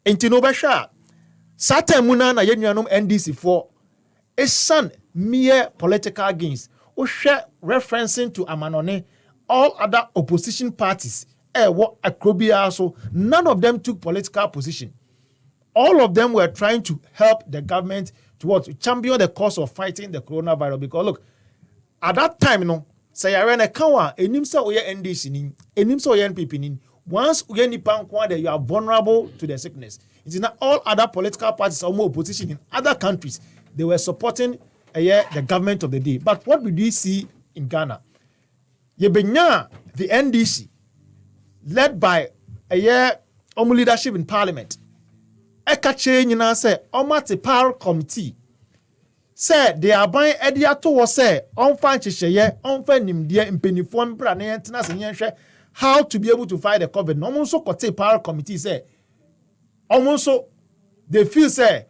Enti no besha satan muna na yenuanom NDC for a son mere political gains. O share referencing to Amanone, all other opposition parties. What Akrobia, so none of them took political position. All of them were trying to help the government to champion the cause of fighting the coronavirus. Because look, at that time, say I ran a kawa, enimsa oye NDC nin, enimsa oye NPP nin. Once uye nipa that you are vulnerable to the sickness. It is not all other political parties or more opposition in other countries. They were supporting the government of the day. But what we see in Ghana? Yebenya, the NDC, led by leadership in parliament. Eka change na say omate power committee. Say they are buying ediato was say onfa nchehye onfa nimdie mpenifo mbra na yentena se yenhwe how to be able to fight the COVID. No one so kote power committee say almost so they feel say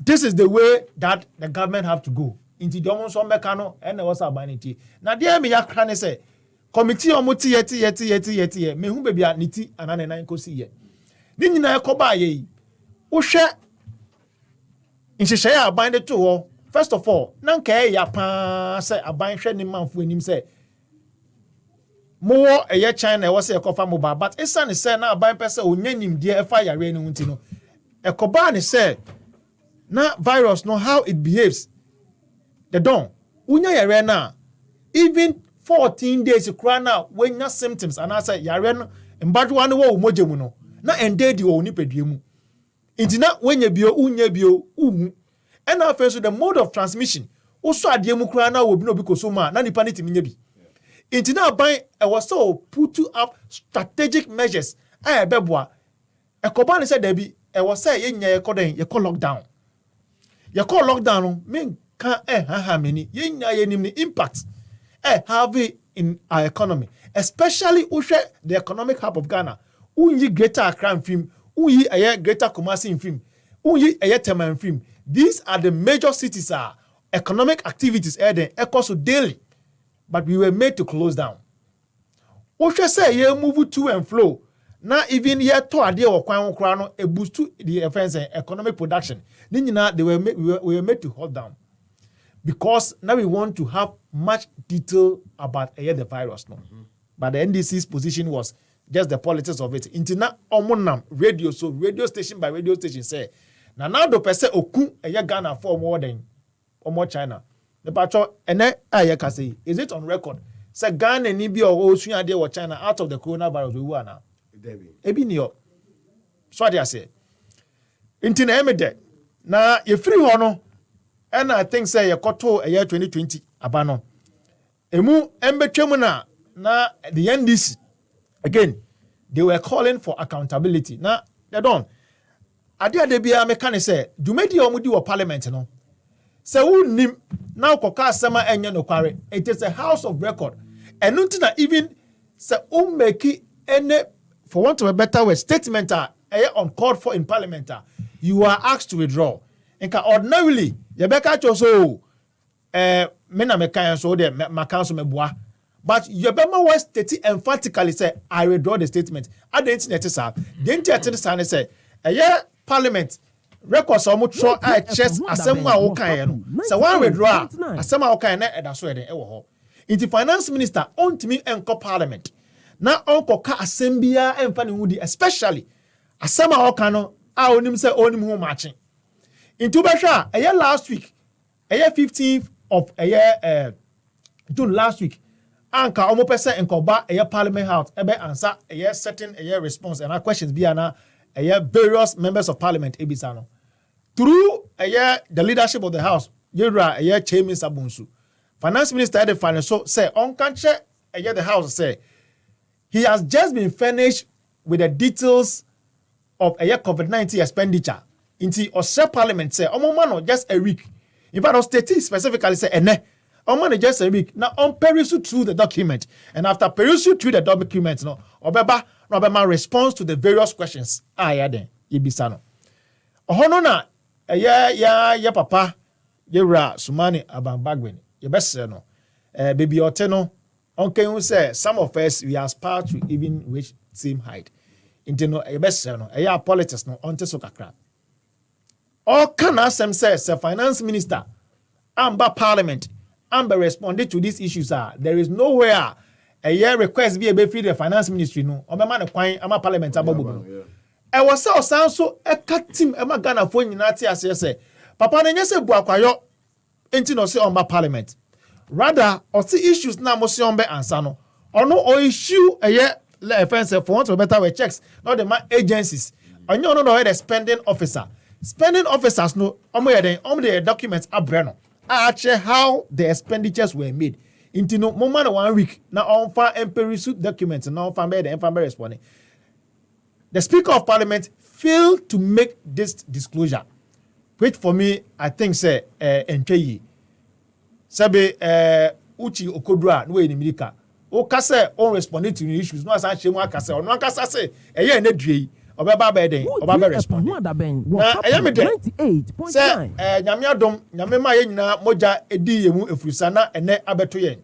this is the way that the government have to go. Into the almost on mekano and was abanity. Now there me yakra say committee omuti yeti me hu baby niti anane nan kosi ye. Ni nyina ekoba ye. Wo hwe nhyehyɛ ya aban de to ho. First of all, nan ka ya pa say aban hwe ni manfo anim say mo China was say ekofa mobile but esan say na aban pese onyanim de efa yare ni hunti no. Ekoba ni say na virus no how it behaves. The don unya yare na even 14 days kura na when your symptoms and I say yare no mbadwa no wo mogye no na ende di wo nipadua mu inti na wenye bio unya bio uhu and now first the mode of transmission also adie mu kura na obi no bi kosoma na nipa nitimi nya bi inti na ban was so put up strategic measures beboa ekoba ne say da bi was say yenya yekoden yekọ lockdown yekọ lockdown no mean can ha many yenya yenim ni impact have it in our economy, especially the economic hub of Ghana. Unyi greater Accra film, unyi greater Kumasi film, unyi Tema film. These are the major cities economic activities echoes daily, but we were made to close down. Ushe say ye move to and flow. Now even ye to idea or kwan a boost to the offense and economic production. Then we were made to hold down. Because now we want to have much detail about the virus. No? Mm-hmm. But the NDC's position was just the politics of it. Intina omonam radio, so radio station by radio station say, now do pese oku Ghana for more than or more China. The patro ene ayeka say, is it on record? Say Ghana ni bi or osun ade or China out of the coronavirus we were now. Ebi ni yo. So they say. Intina emede. Na ye free hono. And I think say a koto a year 2020 abano. Emu embetwemu na the NDC again they were calling for accountability. Na they don't. Adia de bia me kan say dumedi omudi wo parliament no. Say unnim na koka asema enye no kware. It is a house of record. And until even say make any for want of a better word statement uncalled for in parliament you are asked to withdraw. Nka ordinarily Yebeka choso me na meka so de maka so meboa but Yebema was state emphatically say I withdraw the statement adenti net sir denti ate say say parliament records omo tro chest asem a wo kan no say one withdraw asem a wo kan na eda so eden e wo ho inti finance minister ontimi enko parliament na onko ka asem bia emfa ne hudi especially asem a wo kan no a onim say onim ho matching into Basha, last week, 15th of June last week, Anka Omo Pesa and Koba, Parliament House, answer certain response and our questions be various members of Parliament Ebisano. Through the leadership of the House, Yura Chairman Sabunsu. Finance Minister had the financial say on country the House say he has just been furnished with the details of COVID-19 expenditure. Inti Osha Parliament say, "Omomano just a week." In fact, state specifically say, "Ene, omomano just a week." Now, on perusing through the document, and after perusing through the document, no, obeba response to the various questions. Then ibisano. Ohono na, ya papa, yera sumani abambagwen. Ye best no, baby oteno. Onke you say some of us we aspire to even reach same height. Into no a best no a politics no onto so kakra. All can ask them says the finance minister amber parliament amber responded to these issues there is nowhere a year request be a free the finance ministry no or man kwine ama parliament ababu. I was so a cut team ema Ghana for nyinati as say papa na nyese buakwayo enti no say on parliament rather or see issues na mo say on be answer no or no or issue a year offense for want of better way checks not the agencies onyo no the spending officers no the documents abreno check how the expenditures were made into no moment 1 week now on far empirical documents now on the responding. The Speaker of Parliament failed to make this disclosure, which for me I think say encheyi sabe uchi okodua no eni milika o kase on responding to the issues no asa chemu akase ono akasa say eye na due obeba ba den obaba respond na eye me den say nyame adom nyame ma ye nyina moja edi yemu efurusa na ene abeto yen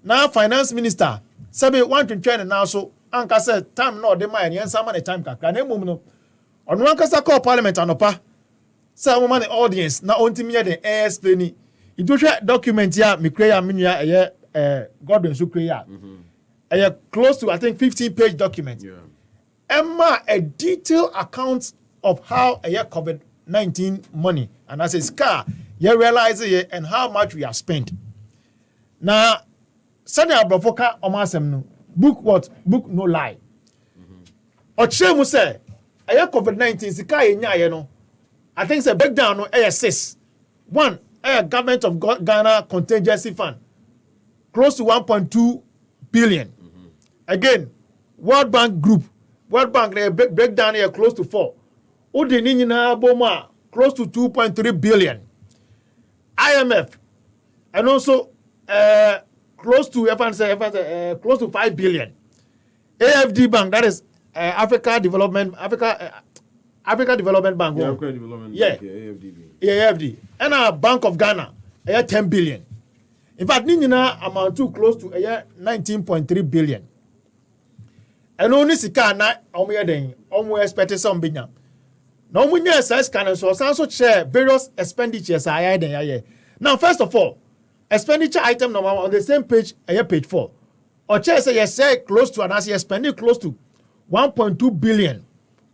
na finance minister sabe want to train now so anka say time no dey mind yen sama the time kakra na emum no ono ankasa call parliament anopa say mo man the audience na ontimi ye den explain it do document ya me create menua eye Godwin so create close to I think 15-page document. Yeah. Emma a detailed account of how COVID-19 money and as a scar you realize it and how much we have spent. Now Sanya Brofoka omasem no book no lie. Ochemu say COVID-19 sika enya no I think say breakdown no 6. One government of Ghana contingency fund close to 1.2 billion. Again, World Bank they break down here close to 4. Udini na boma close to 2.3 billion. IMF and also close to close to 5 billion. AFD Bank, that is Africa Development Bank. Africa Development Bank, AFD. And Bank of Ghana, 10 billion. In fact, Nina amount to close to 19.3 billion. And only sika na omo expect some binya. No munya size can so share various expenditures Now first of all, expenditure item number on the same page, page 4. Or chair say yes say close to and as you spending close to 1.2 billion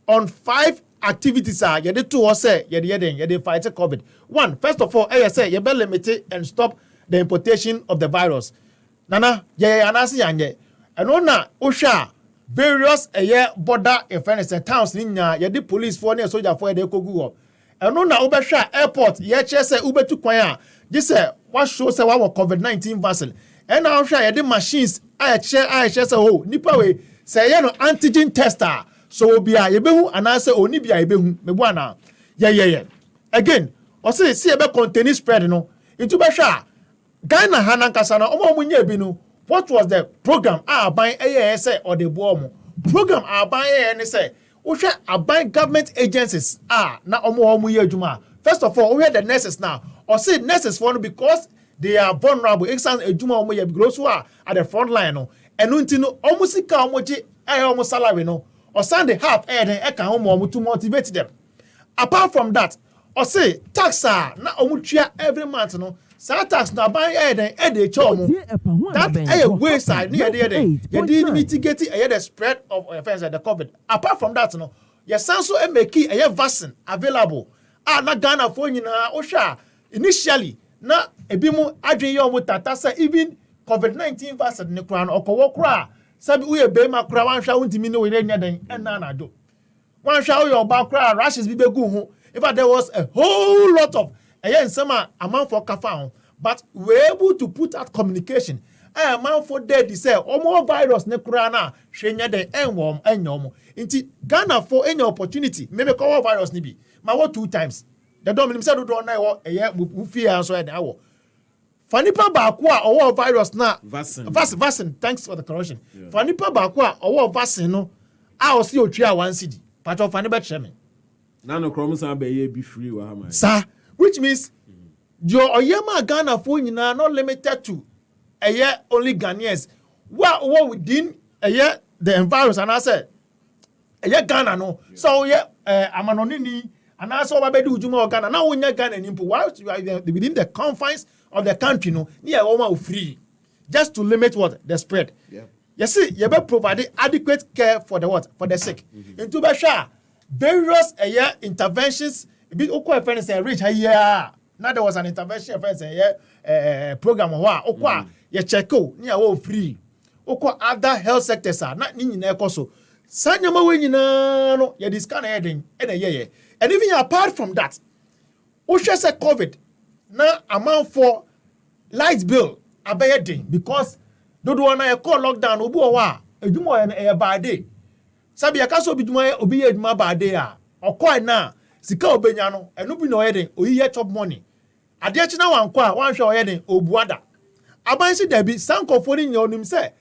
on 5 activities you did two or say you fight COVID. One, first of all, say you better limit it and stop the importation of the virus. Nana, anasi yanye. And ona osha various border offenses and towns ninya ye the police for near soldier for they go go up. And ona obesha airport ye say ube to kwaya. This what shows say what COVID-19 vaccine. And now osha ye the machines I share say oh nipa we say ye no antigen tester. So bia ye behu anase oni bia ye behu me bua yeah. Again, o say see ebe contain spread no. Itu besha Ghana Hanankasa na omo munye bi no. What was the program? Aban say or the boom program aban say we aban government agencies na omo ye adwuma. First of all, we had the nurses now. Or say nurses for because they are vulnerable. Exam adwuma omo ye because who are at the front line no. Enu nti no omo sika omo je omo salary no. Or send the half den e kan omo to motivate them. Apart from that, or say tax na omo tua every month no. Tax na ban dey chomo that wayside near there you did mitigate the spread of offense the COVID. Apart from that no your sanso make vaccine available na Ghana for nyina osha initially na ebimu adwen ye omo tata say even COVID-19 vaccine ne kra no okowo kra sabi uye be ma kra wan hwa untimi ne we nya den na na do wan hwa uye oba kra rashes bi begu ho. In fact there was a whole lot of amount for kafa, but we're able to put out communication. Amount for dead say more virus ne kurana shenya den enwom enyom. Inti Ghana for any opportunity maybe cover virus ni bi. Ma what 2 times. The dom say do na wo fear so e wo. Fanipa ba ko a owo virus na vaccine. Thanks for the correction. Fanipa ba ko a owo vaccine no a o si otwa 1 cedi. Part of faniba cheme. Na no kromusa be ye be free wa ha. Sir, which means your oyema Ghana for nyina not limited to a year only Ghanaians. What within a year the environment and I said Ghana no. So amanonini and also Babedu Juma Ghana. Now when Ghana nimpo, while you are within the confines of the country, no, near almost free. Just to limit what? The spread. Yeah. You see, you better provide adequate care for the what? For the sick. Into Basha, various interventions. A bit okay, friends say reach here. Now there was an intervention, friends say program okwa you check near free. Okwa other health sectors are not in so. Sanyama we no you this kind of heading and even apart from that, Osha say COVID now amount for light bill abayeding because dodo wana e call lockdown obu owa edwuma e bad day sabi akaso bidwuma obi ye edwuma bad day a okoi na sika obenya no enu bi no yeden oyiye top money ade achi na wanko a wanhwe oyeden obuada abansi da bi sankofo ni nya onim se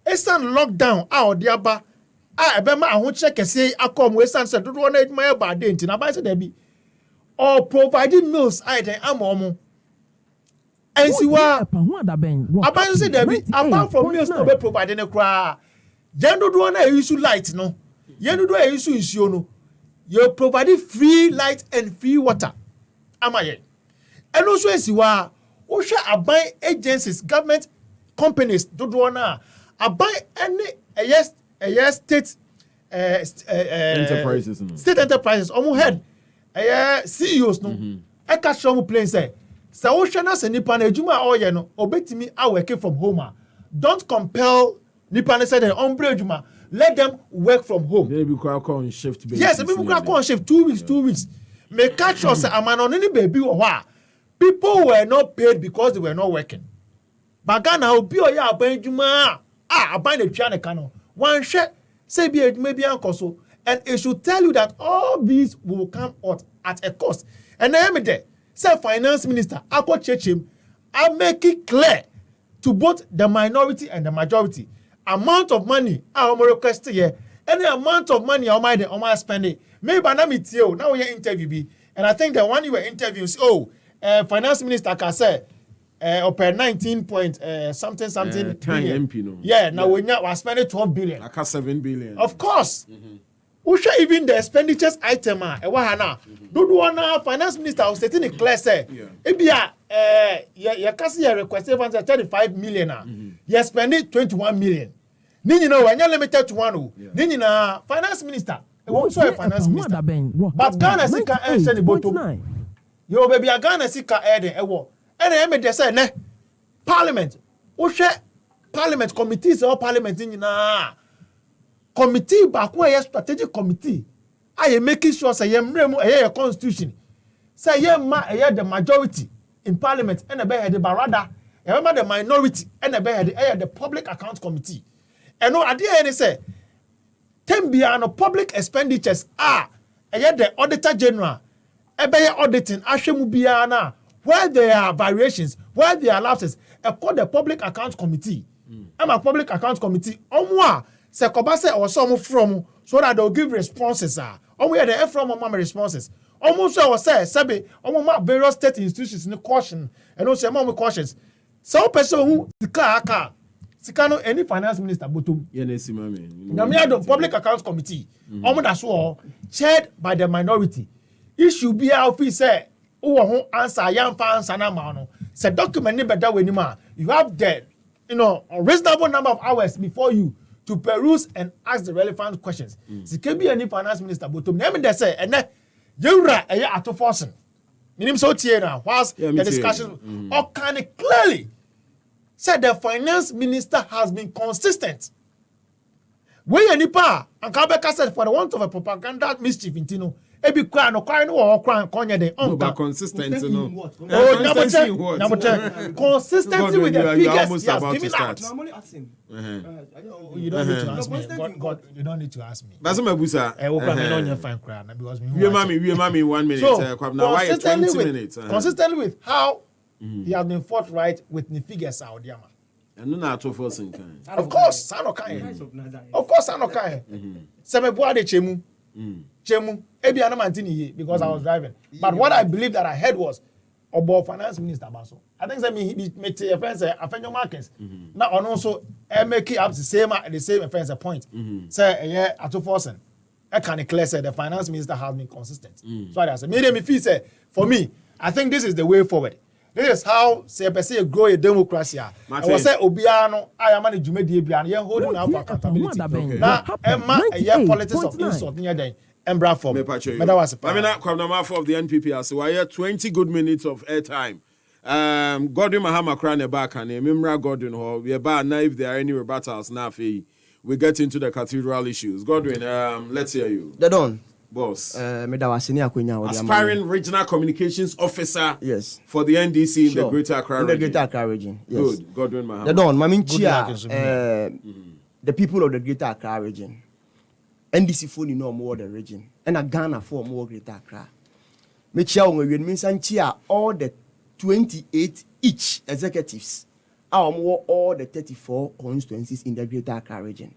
esan lockdown a ode aba a ebema ahoche kese akom esan se dodo wana edwuma ye bad day ntina abansi da bi or providing meals iden amomo. And see what about say Debbie apart from meals to be providing a cry. Yendo do na issue light no. Yendo do issue no. You providing free light and free water. Amaye. And also see what Osha abai agencies, government companies do na abai any state enterprises state enterprises omo head CEOs no. I catch some plane say so Oshana se nipa na ejuma oye no obetimi working from home. Don't compel nipa na say the ombre ejuma. Let them work from home. Maybe on shift basis. Yes, maybe on shift 2 weeks, 2 weeks. May catch us amano any baby or people were not paid because they were not working. Bagana obi oya aban ejuma aban the twa kano. One share say be maybe ankoso and it should tell you that all these will come out at a cost. And I am there. Say finance minister Akpo Chechim, I make it clear to both the minority and the majority amount of money I request here, any amount of money I might spend it. Maybe I meet you now we interview be, and I think the one you were interviewing, finance minister can say per 19 point something billion. MP, no. Yeah, now we are spending 12 billion. Like 7 billion. Of course. Usha even the expenditures item do one finance minister was setting it clear say ebia ya kasi ya request funds 35 million you spend 21 million ni know when you limited to one ni na finance minister e won so finance minister but Ghana sika e say the bottom yo baby Ghana sika e dey e wo e na me dey say ne parliament usha parliament committees or parliament ni na committee back where strategic committee I am making sure say a constitution say the majority in parliament and the but rather remember the minority and the public account committee and no idea any say 10 billion public expenditures the auditor general auditing ahwemu bia na where there are variations where there are lapses call the public account committee I'm a public account committee se kobase or some from so that they'll give responses we are the from mama responses almost so was say sabe various state institutions in caution and also mama cautions so person who sikano any finance minister bottom the public accounts committee that's all chaired by the minority issue be office say who answer answer na ma no say document ni better when you have the a reasonable number of hours before you to peruse and ask the relevant questions. Can be any finance minister, but to name they say, and then you're at to forcing. Meaning so now, whilst the discussion or can it clearly said the finance minister has been consistent. When any power and Kabeka said for the want of a propaganda mischief in Tino, ebi cry no or cry konya de but consistency no. Number 10. Consistency with the figures. Yes, give me that. I'm only asking. You don't need to ask me. God, you don't need to ask me. That's my busa. Because we mami 1 minute. So, now why 20 minutes? Consistently with how he has been forthright with the figures out there. And no to forcing kind. Of course, Sanokai. Of course, Sanokai. Semebuade Chemu. Chemu. Ebi anamantini because I was driving. But what I believe that I heard was about finance minister Baso. I think that he made a friend say Afenyo Markets. Now and also make it up the same offense point. Say yeah at forcing. I can declare say the finance minister has been consistent. So I say, me feel say for me, I think this is the way forward. This is how say grow a democracy. I was say Obiano, I am managing Jumedi Bian, you holding up accountability. Now, Emma, a year politics of insult near the Embra form. I mean, Kwabena Marfo of the NPP, so I had 20 good minutes of airtime. Godwin Mahama crying back and Mimra Godwin, we are bad now if there are any rebuttals now. We get into the cathedral issues. Godwin, let's hear you. Daben. Boss. Aspiring regional communications officer. Yes. For the NDC in the Greater Accra region. In the Greater Accra region. Yes. Good. Godwin Mahama. Daben, the people of the Greater Accra region. NDC for no more the region. And a Ghana for more Greater Accra. Me chia all the 28 each executives. All the 34 constituencies in the Greater Accra region.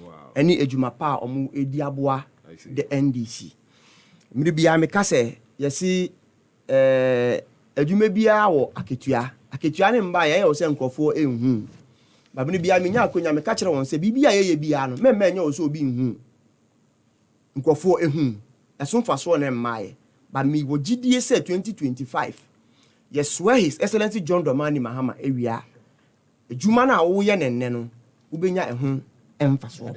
Wow. Any ejumapa omu ediabua the NDC. Me bia me ka say yesi ejume bia wo aketua. Aketua ne mba ye se nkofo ehun. Ba me bia me nya akonya me ka kire won se bibia ye bia no me nya wo so obi ehun. Nkofo ehun. Eso mfaso ne mmae. Ba me wo gidie say 2025. Yes, where His Excellency John Dramani Mahama area. Ejuma na wo ye nenne no ubenya ehun emfaso.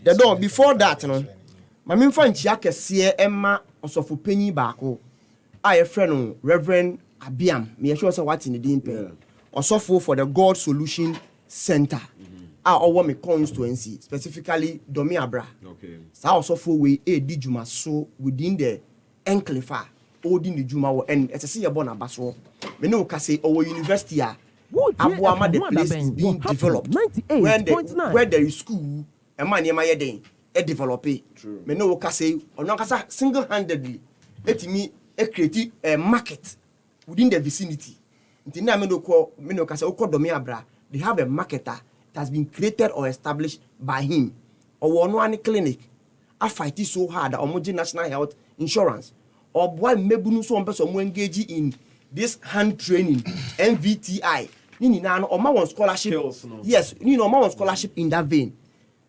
The door before that no mame mfa nchia kese emma osofo panyi baako a ye frɛ no Reverend Abiam me ye sure say what in the din pen osofo for the God Solution Center a owo me constituency specifically Domi Abra. Okay. Sa osofo we di juma so within the enclave holding the juma and etese ye born abaso me no ka say owo university a Abuama the place is being developed where there is school and man yema yeden e develop it. Me no ka say ono kasa single-handedly etimi e create a market within the vicinity. Nti na me no ka say Domi Abra they have a marketer that has been created or established by him. Or no any clinic a fight is so hard that omoji national health insurance or boy mebunu so person mo engage in this hand training MVTI. Nini na no oma won scholarship. Yes, you know oma won scholarship in that vein.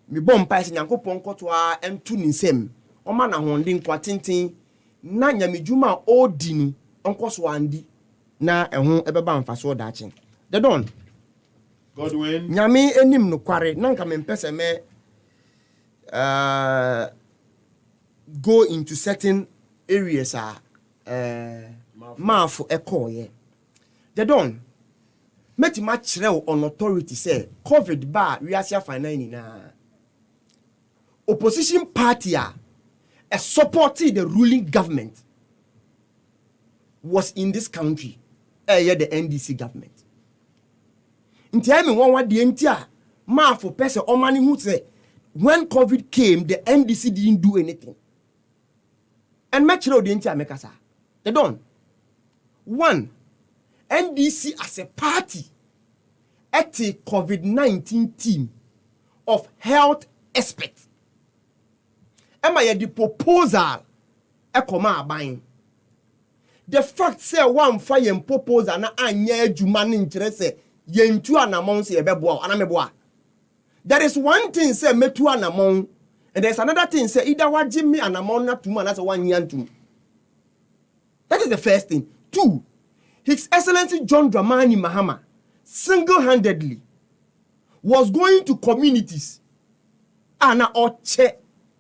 Me bom pa se Nyankopon koto a entu ninsem. Oma na honde nkwa tenten na nyamedwuma odi nu onkoso andi na ehun ebeba mfaso daache. The don Godwin nyame enim no kware na nka me mpese me go into certain areas Marfo ekoye. The don meti ma kyerɛ on authority say COVID ba we asia finance na opposition party a supporting the ruling government was in this country the NDC government. Nti I mean one de ntia Marfo person omani hu say when COVID came the NDC didn't do anything. And me kyerɛ de ntia mekasa. They don't. One, NDC as a party at a COVID-19 team of health experts. Am I the proposal a comma buying? The fact say one fire proposal na anya juman interest yentu anamon say bebo anameboa. There is one thing say metu anamon and there's another thing say either wa Jimmy anamon na tuma na say one yantu. That is the first thing. Two, His Excellency John Dramani Mahama single-handedly was going to communities and check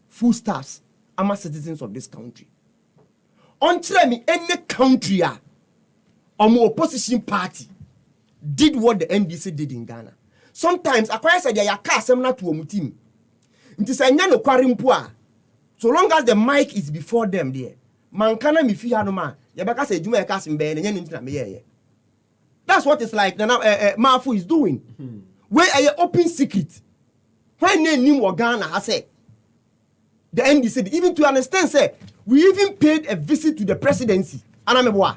foodstuffs among citizens of this country. Until me any country opposition party did what the NDC did in Ghana. Sometimes I say they are similar to a team. It is a nyano kwarimpoa. So long as the mic is before them there. Mankana mi fi hanoma yabaka say juma yaka simbe na nyane ntina me ye. That's what it's like Marfo is doing. Where are open secret? Why name Ghana has said the NDC even to understand say we even paid a visit to the presidency. Anameboa.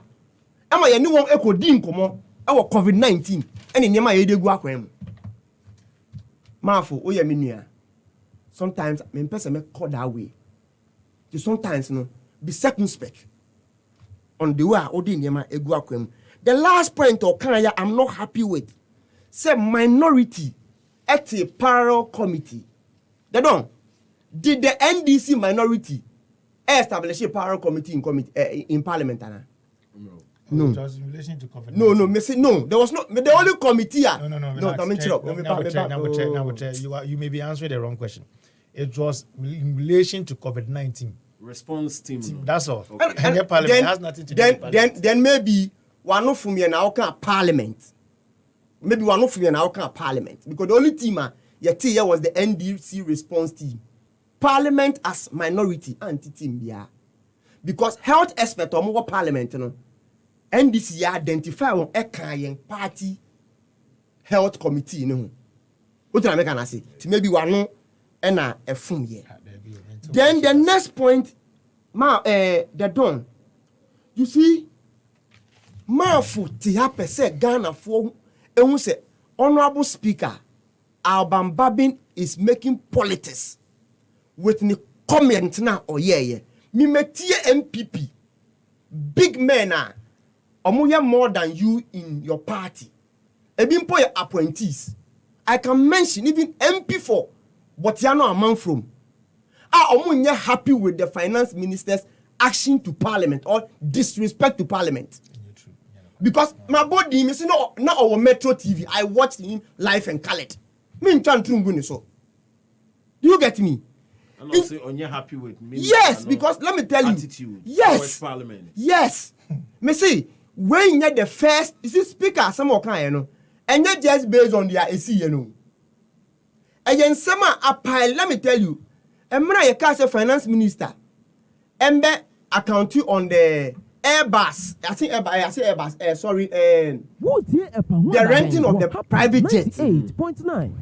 Ama ye ni won eko di nkomo our COVID-19 ene nyema ye degu akwem. Marfo oye menua. Sometimes me person me call that way. Sometimes no be circumspect on the way odi nyema egu akwem. The last point or Kenya I'm not happy with. Say minority at a parallel committee. They don't. did the NDC minority establish a power committee in parliament? No. It was in relation to COVID. No. There was no. The only committee. You may be answering the wrong question. It was in relation to COVID-19. Response team. That's all. Okay. And parliament has nothing to do with parliament. Then maybe one of me and our parliament. Maybe one of me and our parliament. Because the only team was the NDC response team. Parliament as minority anti-team. Yeah. Because health expert or more parliament, NDC identify on a party health committee. What do I make an say? Maybe one and a fun year. Then the next point, the Don. You see, Marfo Tiape said Ghana for say Honorable Speaker Alban Babin is making politics with the comment now or yeah. Me metie NPP big men are more than you in your party. Ebimpo your appointees. I can mention even MP4, but you are not a man from. Omunye happy with the finance minister's action to parliament or disrespect to parliament. Because my body is not our Metro TV. I watched him live and colored. Me so. Do you get me? And also, on you happy with me? Yes, because let me tell attitude you. Yes. Parliament. Yes. Me see, when you're the first, you see, speaker, some more kind, and you're just based on their AC, And then some apply, let me tell you, and when I cast a finance minister, and be accounting on the Airbus, I say Airbus, the renting of the private jet. 8.9.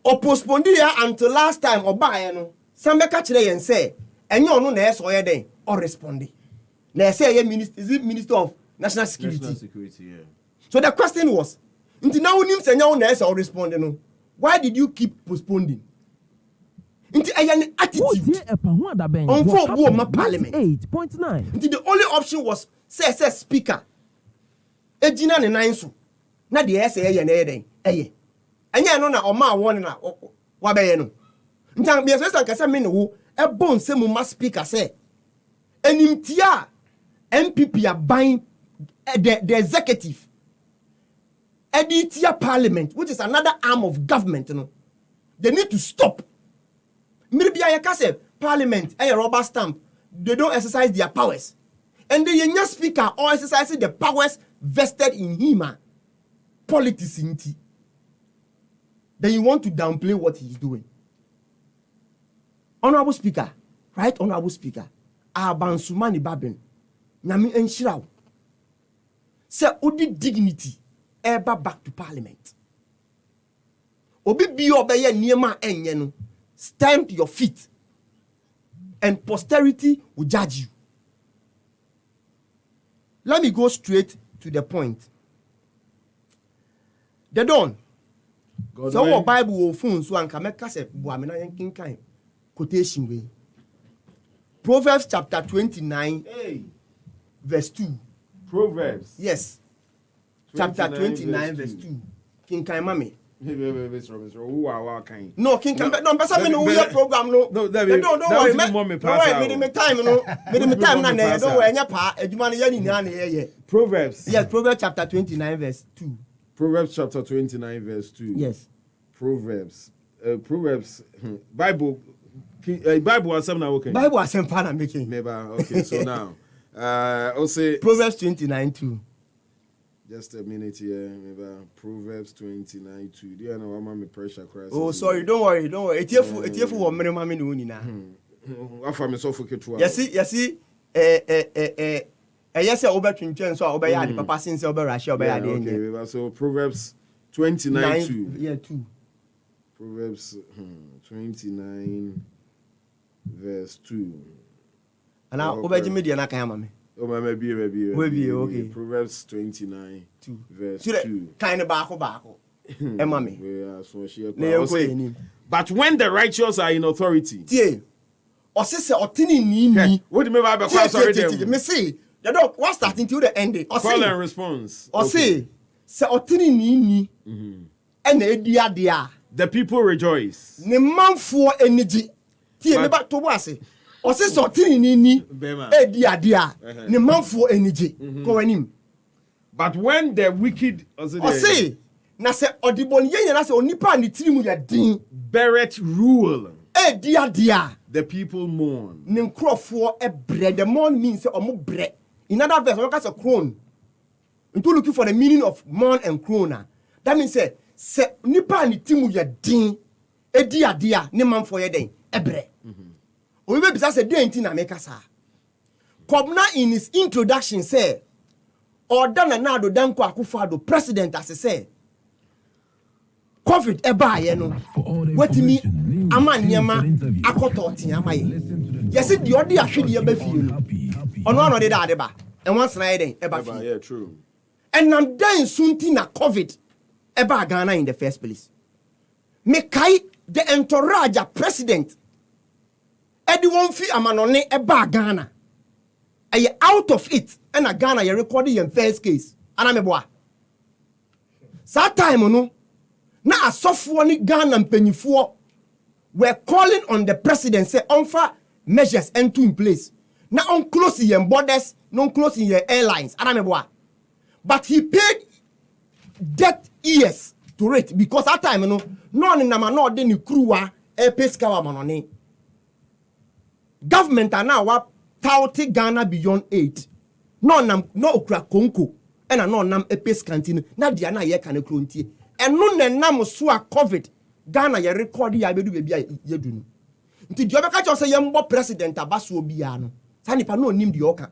Or postpone it until last time or buy some catch and say, and you know, there's or responding. They say, is it Minister of National Security? National Security, yeah. So the question was, until now, or responding. Why did you keep postponing? Into an attitude on for parliament. 8.9. The only option was say speaker. Ejina ne nanso. Na de say eye. Anya no na oma won na wa be no. Ntan be so kasa me ne wo e bon se mu ma speaker say enimtia NPP aban the executive editia parliament, which is another arm of government, they need to stop. Maybe I can say parliament a rubber stamp. They don't exercise their powers, and the young speaker or exercising the powers vested in him. Politics in tea. Then you want to downplay what he's doing. Honorable Speaker, right? Honorable Speaker, Alban Sumani Babin, Nami Enshirao. Say odi dignity ever back to parliament. Obi bi obeye niema enye no. Stand to your feet, and posterity will judge you. Let me go straight to the point. The Don. So our Bible will phone so and can make us a buamina yanking kind quotation way. Proverbs chapter 29, verse 2. Proverbs. Yes. Chapter 29, verse 2. King Kaimami. No, King Campbell. No, but some no program. No, don't worry. Don't worry. Me time. No, me time. Na don't worry. Nya pa. Edumani yani ni ane. Proverbs. Yes, Proverbs chapter 29 verse 2. Proverbs chapter 29 verse 2. Yes. Proverbs. Proverbs. Bible. Bible was some now. Okay. Bible was some fan making. Maybe. Okay. So now, I'll say Proverbs 29 2. Just a minute here. Maybe Proverbs 29 2. Do you know what my pressure cries? Oh, sorry. Don't worry. It's here for one minute. Mami no ni na. Afa me so forget to. Yes. Yes, over twin so over ya the papa since over Russia over ya the okay, so Proverbs 29 2. Yeah, 2. Proverbs 29 verse 2. And now over Jimmy the na kan mama. Oh, maybe. Okay. Proverbs 29 2 verse 2. Kind of bako. Mami. Yeah, so she. But when the righteous are in authority. Tie. O se otini ni. What do you mean by sorry? Me see. The dog was starting to the end. Call and response. Or say otini ni. And the people rejoice. Ne man for energy. tie me ba to boase o se so tini ni e dia ne manfo enije ko wanim. But when the wicked o se na se odibon ye na se onipa ne tiri mu ya din Beret rule, e dia the people mourn. ne nkrofo e bre. The mourn means omo bre. In other verse we call crone. Into looking for the meaning of mourn and crone. That means say nipa ne timu ya din e dia ne manfo ye den e bre. We be bisa say dey na make sa. Kwabena in his introduction say Odana Nado Danko Akufo-Addo president as say COVID eba ye no wetimi ama nyema akoto tia amaye yesi di odi ahwede ye ba fie no ono de da ba and once na ye eba fie. Yeah, true. And nam dan sunti na COVID eba Ghana in the first place. Me kai the entourage president edi won fi amanone eba Ghana aye out of it and a Ghana you recorded your first case ana me boa that time no na asofo ni Ghana mpanyifo were calling on the president say onfa measures into in place na on close your borders non close your airlines ana me boa but he paid debt years to it because that time no na ma no de ni kruwa e peska wa manone government are now wa tauti Ghana beyond 8 no okra konko ena no nam epes canteen na dia na ye kan krontie eno na nam so a COVID Ghana ye record ya bedu bebia yedunu nti dia beka cho say ye mbo president abaso bia no sa nipa no nim dia oka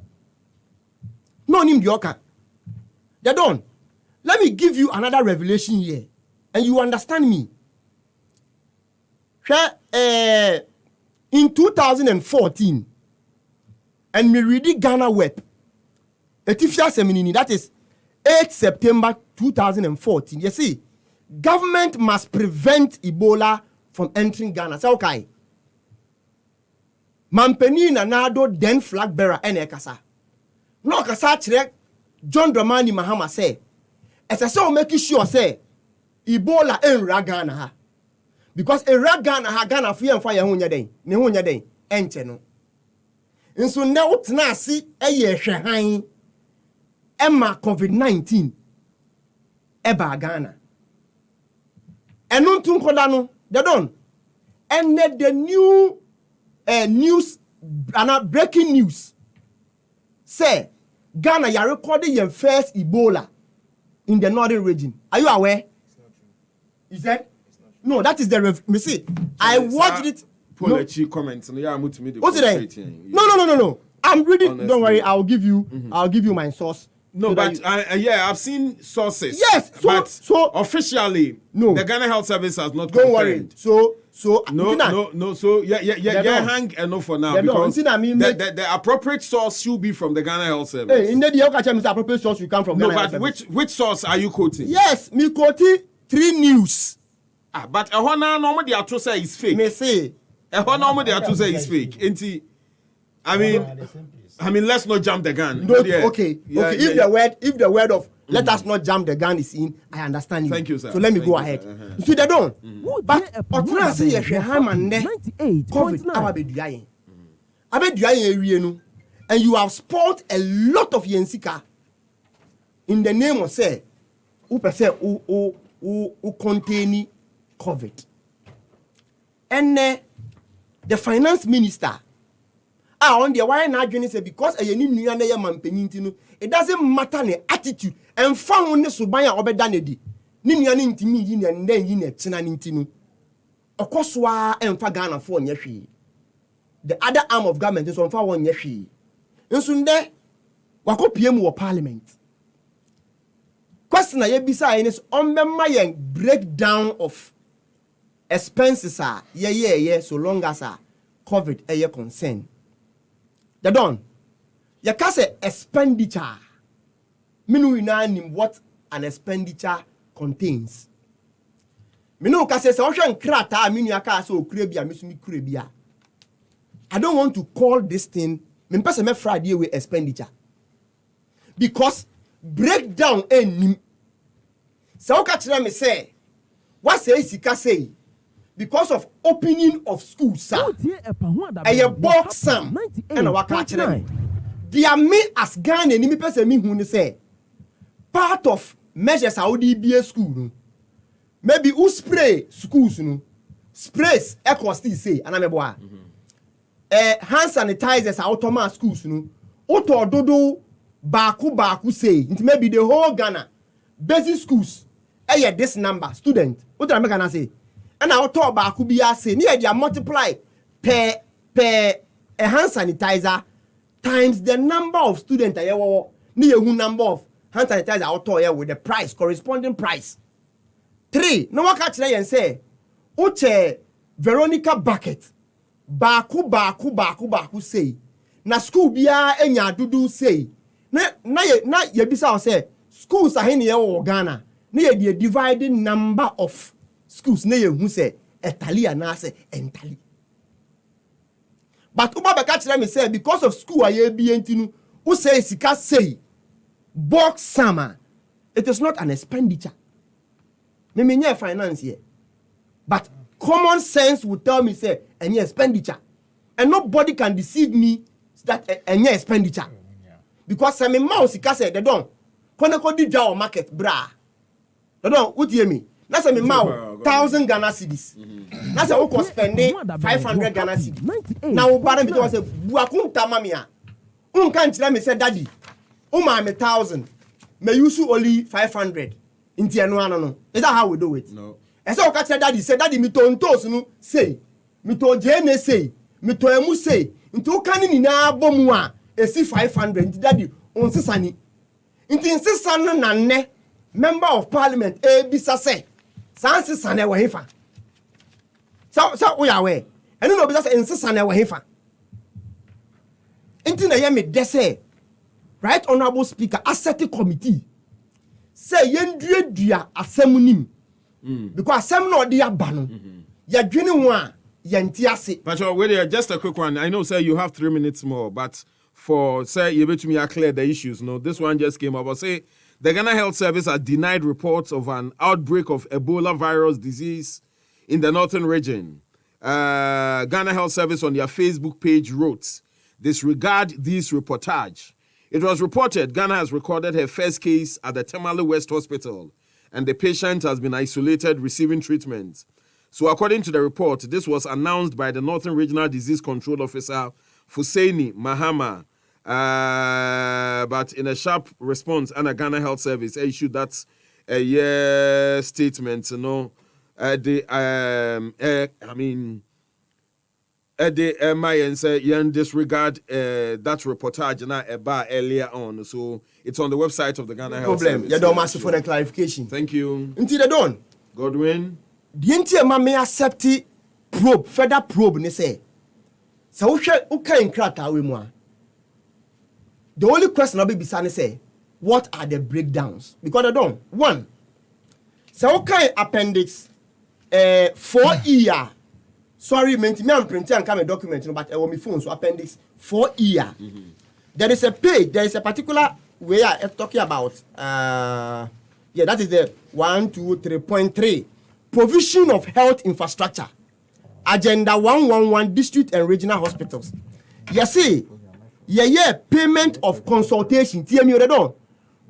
they don't. Let me give you another revelation here and you understand me. In 2014 and me reading Ghana web etifia seminini that is 8 September 2014. You see, government must prevent Ebola from entering Ghana. Say okay. Mampeni na nado then flag bearer ene kasa. No kasa chire John Dramani Mahama say as I say make sure say Ebola enra Ghana ha. Because enra Ghana ha Ghana fi enfa ye hunya den. Ne hunya den enche no. Nso na wotena asi eye hwehan Emma COVID-19 eba Ghana. Enun tun koda no, they don't. And the new news, breaking news, say Ghana you recording your first Ebola in the northern region. Are you aware? It's not true. Is that? No, that is the me see. I watched it. Comments. What's it? No. I'm reading. Honestly. Don't worry. I'll give you my source. No, so but I've seen sources. Yes, so officially, no. The Ghana Health Service has not confirmed. Don't worry. So no. So hang enough for now because the appropriate source should be from the Ghana Health Service. Hey, in the appropriate source you come from. No, Ghana but Health which source are you quoting? Yes, me quoting 3 News. But ehona normal they are to say is fake. Me say ehona normal they are to say is fake. Enti, I mean, let's not jump the gun. No, okay. If the word of let us not jump the gun is in, I understand you. Thank you, sir. So let me go ahead. You see, they don't. But Otra say ye Hamande COVID abeduayen. Abeduayen ewie no, and you have spoiled a lot of yensika in the name of say who per se who contain COVID. And the finance minister on the why na adwene say because ayeni nua na ye mampani ntino it doesn't matter the attitude and found ne suban a obeda na di ni nua ne ntimi yi na ndan yi na tena ne ntino okoso a emfa Ghana fo onye hwe the other arm of government is on fa onye hwe nso nde wakopie mu wo parliament question na ye bisa is on memma yen breakdown of expenses are so long as COVID a concern. They don't. You can say expenditure. Minu ina what an expenditure contains. Minu can say ocean krata minu yaka so krebia misumi krebia. I don't want to call this thing me person me Friday with expenditure. Because breakdown enim. So ka kire me say what say sika say because of opening of schools sir ɛyɛ bulk sum ɛna waka akyerɛ me deɛ me as Ghana ni me pɛ sɛ me hu ne sɛ part of measures a wode bie school no maybe who spray schools no sprays cost say ana meboa hand sanitizers a automa schools no auto dodo baako say nti maybe the whole Ghana basic schools this number student what am I gonna say and auto baako bi say near they multiply per a hand sanitizer times the number of students near who number of hand sanitizer auto with the price corresponding price 3 no waka kyerɛ yɛn sɛ wokyɛ Veronica bucket baako say na school biara enya dudu say na yɛbisa wo sɛ schools ahe ne yɛwɔ Ghana na yɛde divide number of schools na yɛhu sɛ ɛtali anaasɛ ɛntali but uba bɛka kyerɛ me sɛ because of school a yɛbie nti no wo sɛ sika say box summer it is not an expenditure me menye finance here but common sense would tell me say any expenditure and nobody can deceive me that any expenditure because some mouse sika say they don't kwana ko di jaw market bra they don't what hear me na say me mouse 1,000 Ghana cedis na say we go spend 500 Ghana cedis na wo bara me say buakunta mami a unka nkyira me say daddy o ma me 1,000 me use only 500 inti eno ano is that how we do it no e say o ka tell daddy say daddy me to ntos no say me to jene say me to emu say inti o kan ni na bomu a esi 500 inti daddy on sisani inti nsisa no na ne member of parliament e bisa say san sisa na we hefa so we are we eno no bisa say nsisa na we hefa inti na ye me de say right honorable speaker asset committee say yendua asem nim because asem no dey aba no ya dwene ho a yenti ase but wait just a quick one. I know sir you have 3 minutes more but for say you betumi clear the issues no this one just came up but say the Ghana Health Service has denied reports of an outbreak of Ebola virus disease in the northern region. Ghana Health Service on their Facebook page wrote disregard this reportage. It was reported Ghana has recorded her first case at the Tamale West Hospital, and the patient has been isolated receiving treatment. So according to the report, this was announced by the Northern Regional Disease Control Officer, Kwabena Marfo. But in a sharp response, Ghana Health Service issued that statement, MIN said you disregard that reportage earlier on. So it's on the website of the Ghana Health Service. You don't ask for the clarification. Thank you. Until they don't. Godwin. The entire may accept probe, further probe, ne say. So okay in krata we mo. The only question I'll be beside say, what are the breakdowns? Because they don't. 1. So okay appendix 4E. Sorry, me I'm printing and come a document, but I want my phone, so appendix 4E. There is a page, there is a particular way I'm talking about. That is the 123.3. Provision of health infrastructure. Agenda 111 district and regional hospitals. You see, payment of consultation.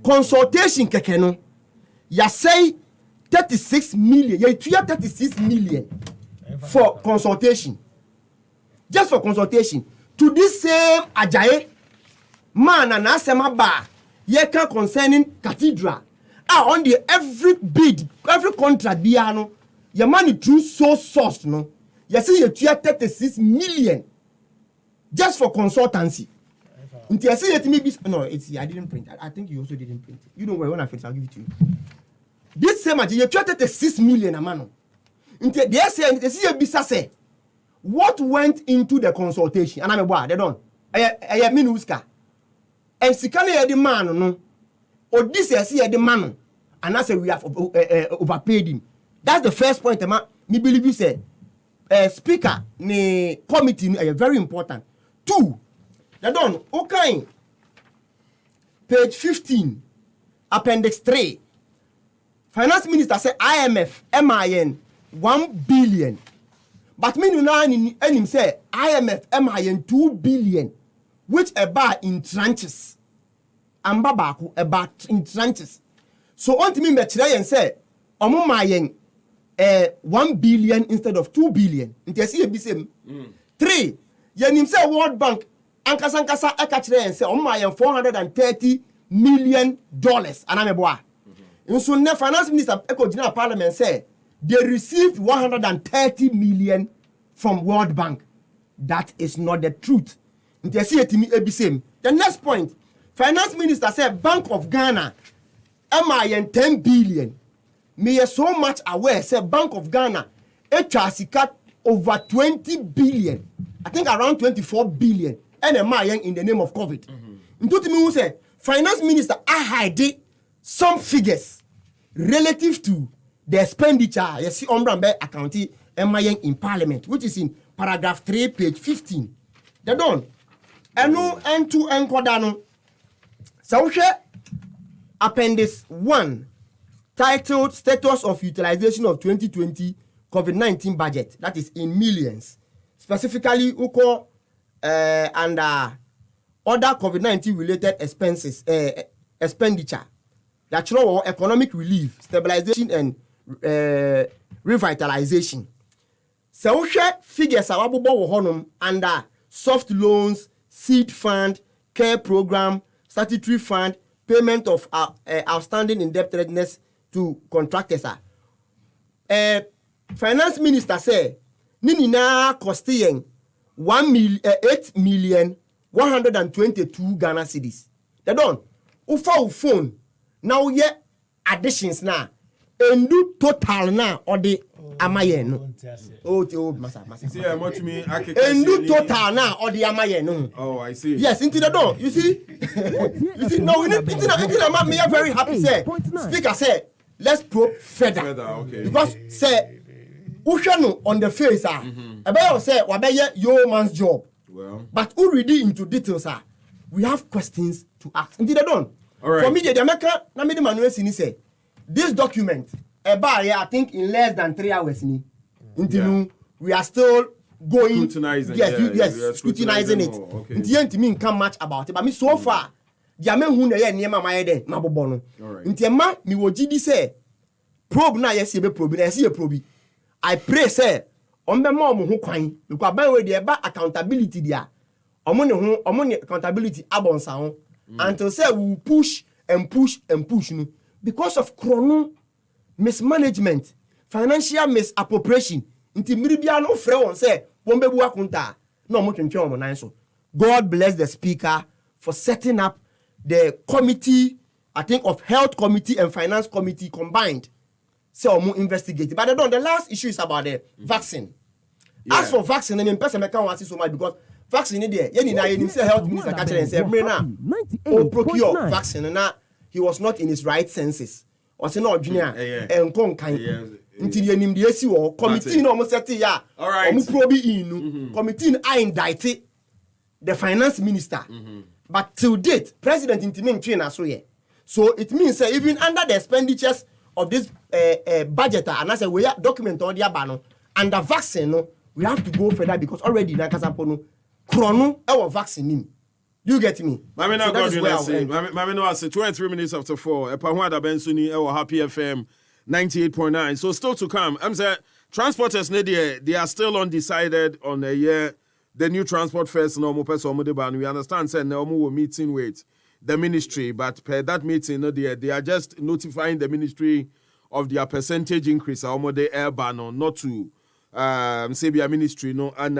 Consultation kekeno. You say 36 million. You 36 million. For consultation, just for consultation to this same Ajayi man and asema ba yeka concerning cathedral on the every bid every contract biano your money through so source no you see you 36 million just for consultancy until I see it maybe no it's I didn't print I think you also didn't print you don't worry when I finish I'll give it to you this same Ajayi you 36 million a man. They say, what went into the consultation? And I'm a they don't. I mean, Uska. And Sikane the man, no. Or this is the man. And I say we have overpaid him. That's the first point. Me believe you say, speaker, ne committee, very important. 2, they don't. Okay. Page 15, appendix 3. Finance minister say IMF, MIN. 1 billion But me no na him say IMF MIN 2 billion which about in tranches. Amba baako about in tranches. So on to me me try and say omo mayen 1 billion instead of 2 billion. Nti see be same. 3 yenim say World Bank ankasa eka try and say omo mayen $430 million anameboa. So the finance minister eko general parliament say they received 130 million from World Bank. That is not the truth. Nti see it me be same. The next point, finance minister said Bank of Ghana MIN 10 billion. Me is so much aware say Bank of Ghana cut over 20 billion. I think around 24 billion. And MIN in the name of COVID. Nti me who say finance minister I hide some figures relative to the expenditure. You see Ombrambe accounting MIN in parliament, which is in paragraph 3, page 15. They done. And no N2 Nkodano. So appendix 1 titled Status of Utilization of 2020 COVID-19 Budget. That is in millions. Specifically, UCO under other COVID-19 related expenses, expenditure. That show economic relief, stabilization, and revitalization. So figures are under soft loans, seed fund, care program, statutory fund, payment of outstanding indebtedness to contractors. Finance minister say nini na costing 8,122 Ghana cedis. They don't. Ufa phone now yet additions now. And do total now or the amayen. Oh, massa. See, I want me. And do total now or the amayen. Oh, I see. Yes, into the door. You see? You see? No, we need into the me are very happy. Say, speaker say, let's probe further. Okay. Because say, Ushano on the face, about say, wabaya your man's job. Well, but already into details, we have questions to ask. Into the door. All right. For me, the America, na me the manual say. This document, I think in less than 3 hours, we are still going. Scrutinizing. Yes, scrutinizing it. Okay. Nti me can't much about it, but me so far, the men who near near my head, my bono. Nti ma me wo GD say probe na yes be probe na yes probe. I pray say on be more ho kwan because ban we dey ba accountability dia. Omo ne accountability abonsa ho until say we push and push no. Because of chrono mismanagement, financial misappropriation, until Miribiano Freon say, Bombebu Akunta, no more than so. God bless the speaker for setting up the committee, I think of health committee and finance committee combined. So more investigate. But the last issue is about the vaccine. Yeah. As for vaccine, I mean, person can't see so much because vaccine in there, you say health minister catch and say, procure vaccine and now. He was not in his right senses. Was not junior and conkan. Until the NDC or committee no set ya. All right. Committee I indicted the finance minister. But till date, President intimate train as so it means even under the expenditures of this budget, and as a way document on the abano and the vaccine, we have to go further because already na kasampono chrono our vaccine. You get me? Mami na Godwin say. Mami no say 23 minutes after 4. Epahwa Daben suni ewo Happy FM 98.9. So still to come. I'm say transporters they are still undecided on the new transport first no mo person mo de ban. We understand say no mo meeting with the ministry, but per that meeting they are just notifying the ministry of their percentage increase or the air ban on not to say be a ministry no and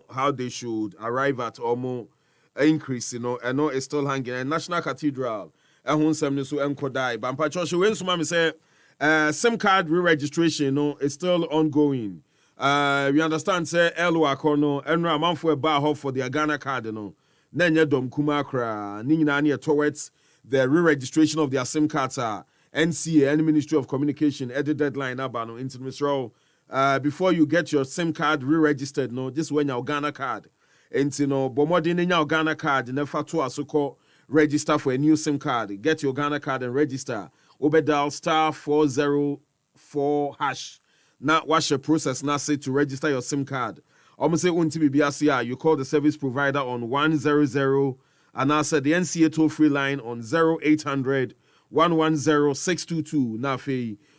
how they should arrive at almost increase, and no, it's still hanging. And National Cathedral, and who some so enkodai. But Patricia, when some say SIM card re-registration, is still ongoing. We understand, say Elwa Kono, and Raman for a bar for the Ghana card, Then dom kumakra, Nina towards the re-registration of their SIM cards. NCA, and Ministry of Communication, at the deadline, Abano, into Mr. Before you get your SIM card re-registered, this when your Ghana card. And bomodin in your Ghana card, never to us register for a new SIM card. Get your Ghana card and register. Obedial *404# Now, what's your process now say to register your SIM card? Almost say you call the service provider on 100 and I said the NCA toll-free line on 0800 110 622. Now,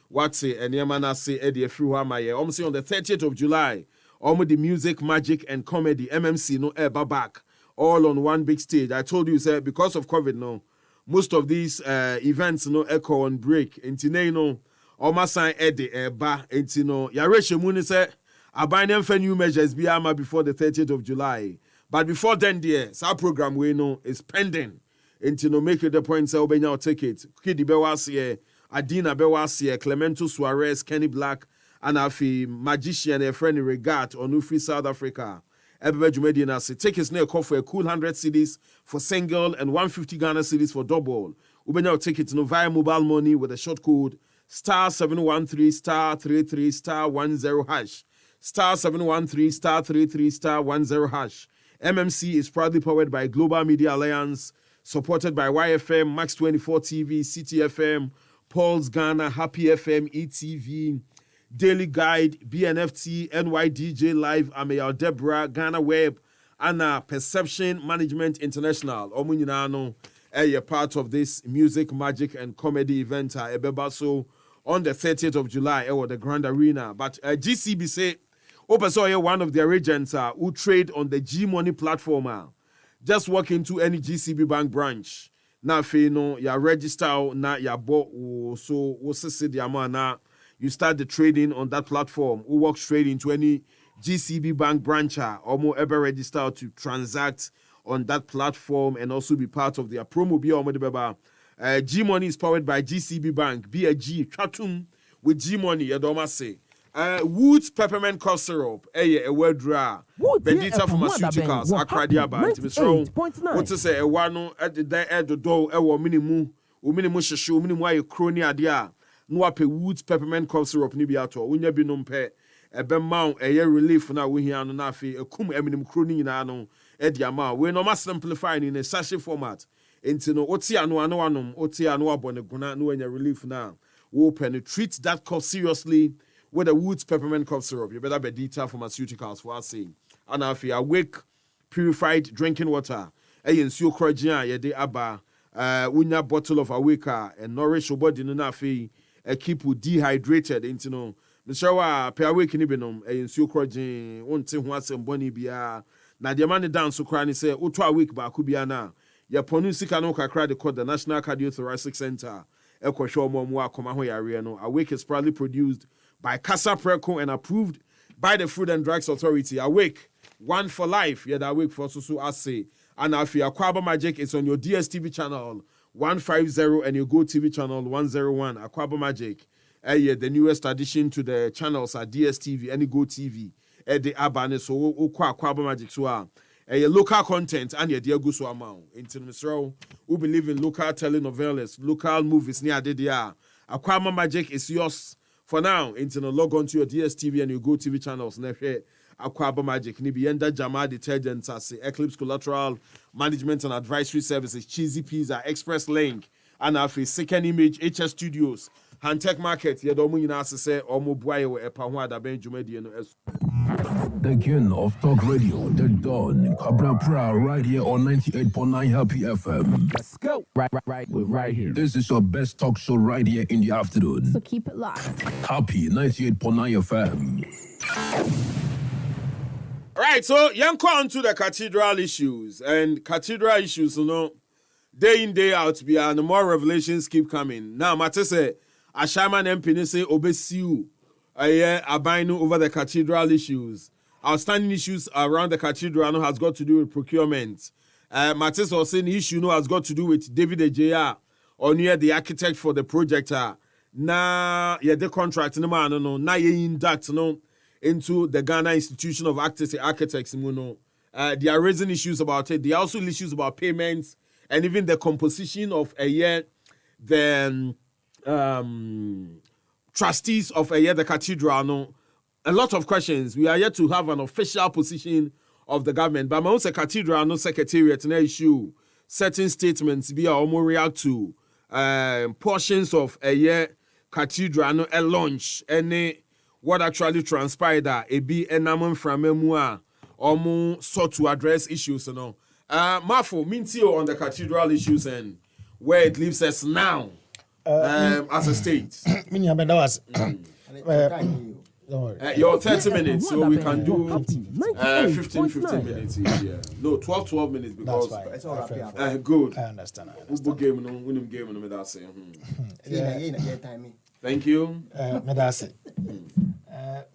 what's say and Yamana say Eddie Fruhamaye. Almost say on the 30th of July, almost the music, magic, and comedy MMC no ever back all on one big stage. I told you, sir, because of COVID, no, most of these events no echo on break. Intine you know, almost sign Eddie eba. Intino Yareshe Muni said. I buy them for new measures before the 30th of July. But before then, dear, our program we know is pending. And you know, make it the point, say, obey your ticket. Kidi Bewasiye, Adina Bewasiye, Clemento Suarez, Kenny Black, and Afi, magician, a friendly regard on Ufi South Africa. Everybody Jumedian say, take his name call for a cool 100 CDs for single and 150 Ghana CDs for double. Obey your ticket no via mobile money with a short code *713 *33 *10 hash. *713 *33 *10 hash. MMC is proudly powered by Global Media Alliance, supported by YFM, Max 24 TV, CTFM, Paul's Ghana, Happy FM, ETV, Daily Guide, BNFT, NYDJ Live, Ameya Deborah, Ghana Web, and Perception Management International. Omunyinano, a part of this music, magic, and comedy event. Ebebaso on the 30th of July, the Grand Arena. But GCB say. Open one of their agents who trade on the G Money platform. Just walk into any GCB bank branch. Now, you register, now you bought, so you start the trading on that platform. Who walk straight into any GCB bank branch or more ever register to transact on that platform and also be part of their promo. G Money is powered by GCB Bank. Be a G, Chatum with G Money, Yadoma say. Woods peppermint cough syrup, a word draw. Bendita Pharmaceuticals, Akradia Band, what to say, a one at the door, a minimum, shashu, minimum, crony idea. No up a Woods peppermint cough syrup, Nibiato, Winya Binumpe, a bemount, a year relief now we hear on Nafi, a cum eminum crony in ano, Ediama. We're no mass simplifying in a sachet format. Into no Otia no anum, Otia no aboneguna, no any relief now. We'll penetrate that cough seriously. With a Woods peppermint cough syrup, you better be detailed pharmaceuticals for us saying. And if you awake, purified drinking water, a ensure crojia, ye de abba, unya bottle of awake and nourish your body no nafi, keep you dehydrated into no. Mr. Pe awake ni benom, a ensure crojin, won't say once and bonny bia. Na the man dance so crying say, Oto awake ba kubiana. Ya ponu sika no kakra de called the National Cardiothoracic Center. Eko show mo akoma ho yare no. Awake is proudly produced by Casa Preco and approved by the Food and Drugs Authority. Awake, one for life. Yeah, that awake for Susu Ase. And if your Kwabena Magic is on your DSTV channel 150 and your Go TV channel 101. Kwabena Magic. Yeah, the newest addition to the channels are DSTV and Go TV. The Abane so Kwabena Magic so your local content and your dear Gusu amount. Into Mr. who believe in local telenovelas, local movies near the Kwabena Magic is yours. For now, log on to your DSTV and your Go TV channels. Kwabena Magic, Nibienda Jama Detergents, as Eclipse Collateral Management and Advisory Services, Cheesy Pizza, Express Link, and Afi Second Image, HS Studios, Hantech Market, Yadomuna say, or Mobuayo, Epahua, Daben Jumedi. The king of talk radio, the Don, Cabra Pra, right here on 98.9 Happy FM. Let's go. We're right here. This is your best talk show right here in the afternoon. So keep it locked. Happy 98.9 FM. Right, so yanko on to the cathedral issues. And cathedral issues, day in, day out, and more revelations keep coming. Now, Mate say, Ashaman MP say, Obesiu, Abainu over the cathedral issues. Outstanding issues around the cathedral has got to do with procurement. Matis was saying the issue has got to do with David Ejaya, or near the architect for the project. Now, the contract, now you induct into the Ghana Institution of Architects. They are raising issues about it. There are also issues about payments and even the composition of the trustees of the cathedral. A lot of questions. We are yet to have an official position of the government. But my own cathedral, no secretariat, no issue. Certain statements be our more react to portions of cathedral, no a launch, any what actually transpired that ebi enamon from emua omu sought to address issues, you know. Marfo, Mintio on the cathedral issues and where it leaves us now as a state. Minya that was. Your 30 minutes, so we can do 15 minutes each. Yeah. No, 12 minutes because that's good. I understand. Thank you. Medase.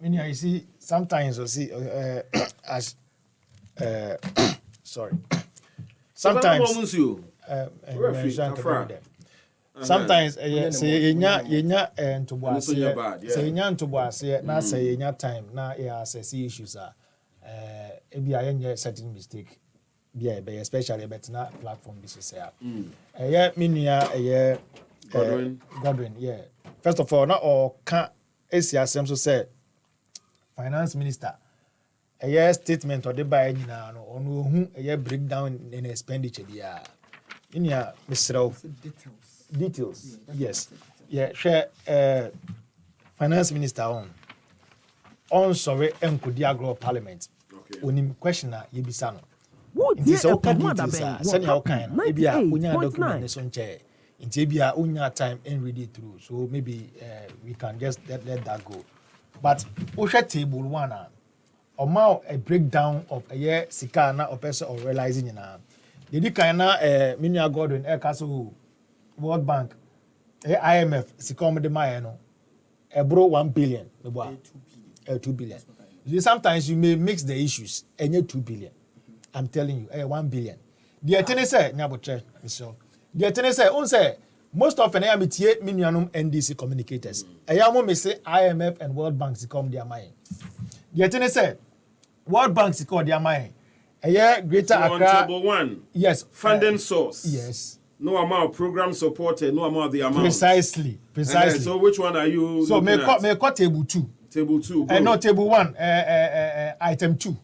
You see, sometimes you see as sorry. Sometimes sometimes say yenya ntoboase na say yenya time na ya assess issues e bia yenya certain mistake bia be especially betina platform this is here menua Godwin yeah. First of all, not all can ACSM so say finance minister a statement or the buy nyina no ono hu a breakdown in expenditure dia in ya Mr. Details. Yes. Yeah, share finance minister on sorry enkodi agro parliament. Onim question na yebisa no. Nti so ka details send ya kan no. Ebia unya document so nche. Nti ebia unya time and read it through. So maybe we can just let that go. But osha table 1 amount a breakdown of a year sika na or person or realizing na. Dedi kan na Minia Godwin Castle World Bank, IMF, Sikom de Mayano, a bro 1 billion, 2 billion. Sometimes you may mix the issues and you 2 billion. I'm telling you, 1 billion. The attorney said, Nabotre, so the attorney said, most of an AMTA Minianum NDC communicators. Ayamo may say IMF and World Bank Sikom their mind. The attorney said, World Bank Sikom their mind. A year greater Accra. Table 1. Yes. Funding source. Yes. No amount of program supported, no amount of the amount. Precisely. So which one are you? So may cut table 2. Table 2. No, table 1. Item 2.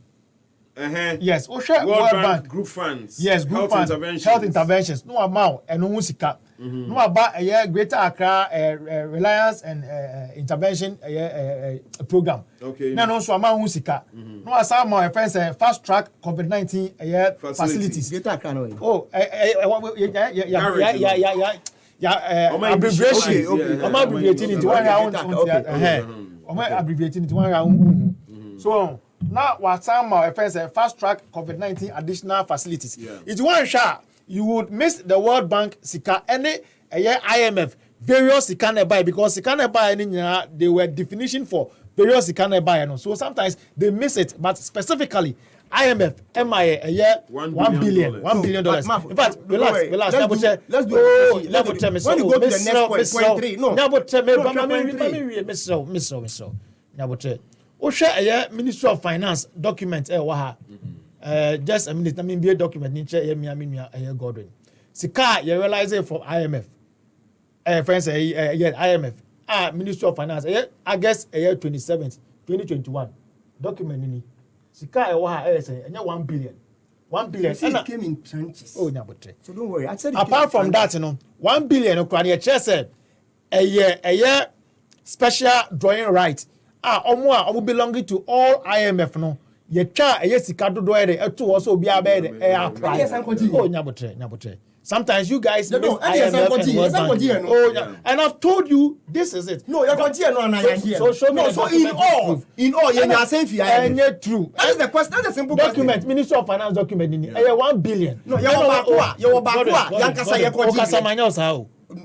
Yes. World Bank group funds. Yes, group funds. Health interventions. No amount and no musika. No about a year greater Accra reliance and intervention program. Okay. No so amount musika. No asama my friends fast track COVID-19 facilities. Greater Accra no. Oh, abbreviation. I'm abbreviating into one round. I'm abbreviating into one round. So now what some my friends fast track COVID-19 additional facilities. It's one shot. You would miss the World Bank Sika any IMF various Sika buy because Sika buy they were definition for various Sika buy. So sometimes they miss it, but specifically IMF MIA $1 billion. In fact, relax. Let's do it. When you go to the next point, no. Ministry of Finance document just a minute, I mean, be a document in chair, Godwin. Sika, you realize it from IMF. Friends, IMF. Ministry of Finance. I guess a year 2021. Document in Sika, and 1 billion. 1 billion. It came in tranches. Oh, Nabotre. So don't worry. I said apart from that, 1 billion, okay, said a year special drawing right. Omo belonging to all IMF, no. Sometimes you guys miss IMF and World Bank. And I've told you this is it. No, you're continuing. So show me. So in all, you're saying true. That is the question. That's a simple document. Ministry of Finance document. 1 billion. No, you're back.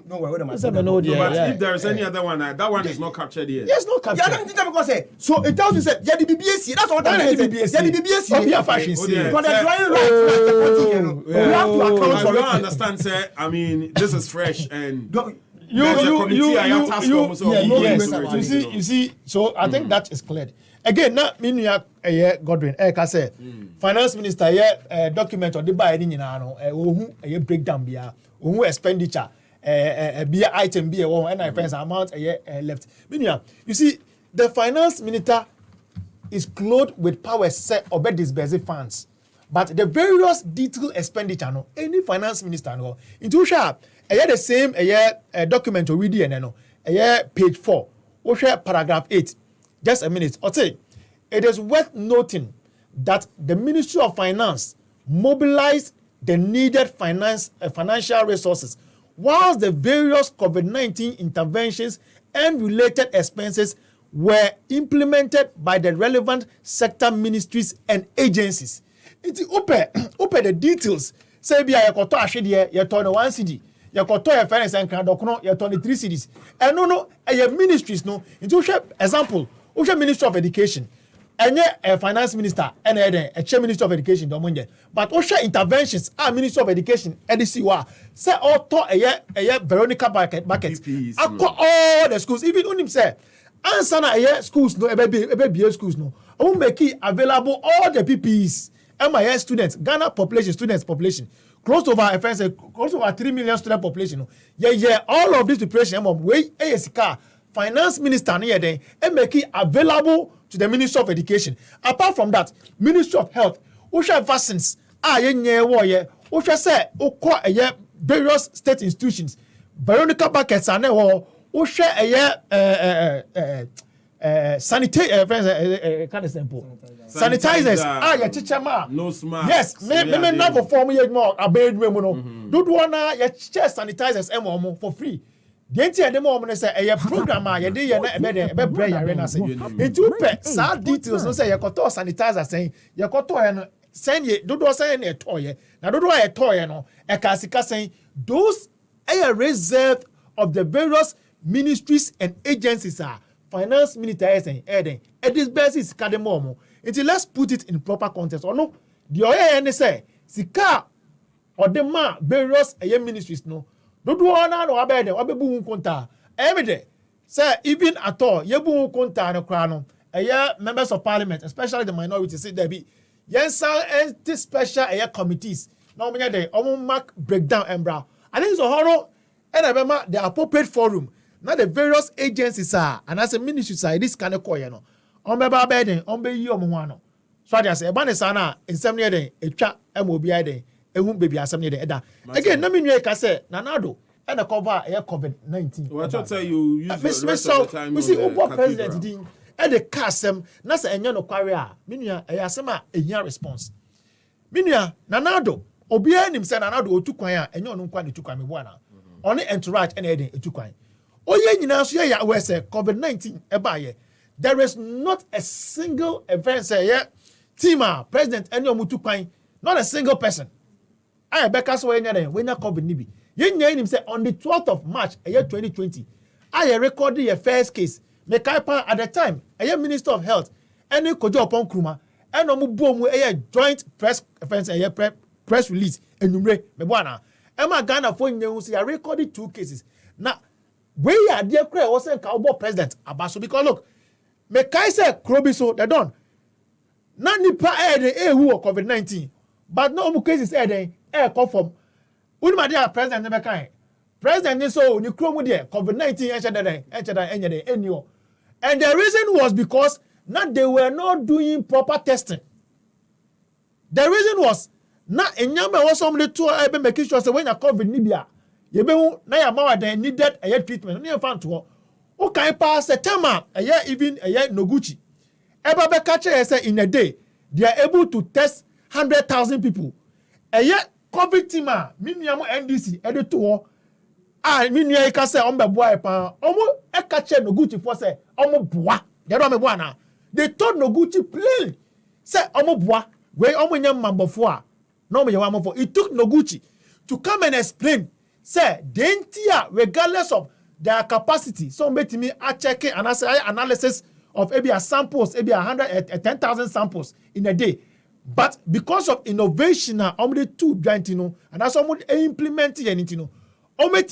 No, wait a minute. But if there is any other one, that one is not captured yet. Yes, not captured. So it tells you that the BBC. That's what I'm saying. The BBC. Be a fashion. For the drawing rights, you have to account for it. I don't understand, sir. I mean, this is fresh and. You see. So I think that is clear. Again, not meaning Godwin. I say, finance minister document or the buy any breakdown be expenditure. Be item be one and I friends amount left. You see, the finance minister is clothed with power set obey disbursing funds, but the various detailed expenditure no any finance minister no into sharp the same document already and no page 4 paragraph 8 just a minute. Ote, it is worth noting that the Ministry of Finance mobilized the needed financial resources, whilst the various COVID-19 interventions and related expenses were implemented by the relevant sector ministries and agencies. It's open the details. Say be a koto ashede ye turn 1 cedi. Ye koto ye finance and dokono ye turn 3 cedis. And no ministries no. Into example, Ministry of Education. A finance minister and a chair minister of education but OSHA interventions are Ministry of Education NDC say auto a Veronica bucket all the schools even on him say answer na schools no ebe schools no I make it available all the PPEs MIS students Ghana students population close to over 3 million student population no all of this preparation way finance minister near there and make it available to the Ministry of Education. Apart from that, Ministry of Health, OSHA vaccines, OSHA say, various state institutions, Veronica buckets are now, OSHA sanitizers, teacher ma. No smart. Yes, me never form yet more, a bed memono. Do one, chest sanitizers for free. The entire demo say a program ye dey ye na ebe bread ya na say into pe sad details no say ye koto sanitizer saying ye koto ye no send ye dodo say na etoye na dodo ye etoye no e ka sika saying those are reserved of the various ministries and agencies are finance minister saying this basis ka dem mo until let's put it in proper context or no the oye say sika or the ma various ministries no dodo na no abede obebu nkonta everyday say even at all yebu nkonta no kra no members of parliament especially the minorities say there be yensa anti special committees na omenye dey mark breakdown embra and this horror and remember the appropriate forum na the various agencies are and as a ministry side this kind of koye no ombeba abede ombeyi omo no so they say ban sana ensem ne dey etwa emobi ade ehun baby asem ne dey eda again na menwe ka say nanado and the cover COVID-19 what I tell you use the rest of the time we see Uber president din and the casem na say enye no kware a menua asem a ehia response menua nanado obi anim say nanado otukwan a enye onu nkwa netukwan mebo ana oni entourage and eden etukwan oye nyina so ya we say COVID-19 eba ye there is not a single event say team president enye omutukwan not a single person I beka so enye den we na COVID ni bi yen him say on the 12th of March 2020 I recorded your first case me kaipa at the time Minister of Health any kojo upon kruma and omu bomu joint press offense press release enumre me bwana Emma Ghana for nyehu say I recorded 2 cases now we are there cry was say ka president abaso because look me kai say krobi so they done na nipa who COVID-19 but no omu cases come from Unima dia president never kind. President ni so ni kromu there COVID-19 enyo. And the reason was because not they were not doing proper testing. The reason was na enyama was somebody to ebe making sure say when you COVID nibia you be na ya mawa they needed a treatment. No fan to o kan pass September even Noguchi. Eba be catch say in a day they are able to test 100,000 people. COVID team miniamu NDC to minia ka say ombe boa e pa omo e ka che Noguchi for say omo boa they don't me boa na they told Noguchi plainly say omo boa we omo nyam mambofo a no me yawa mofo it took Noguchi to come and explain say the entire regardless of their capacity so betimi a check and analysis of maybe a samples maybe 10,000 samples in a day. But because of innovation, only 2 giant, and that's almost implementing anything. Only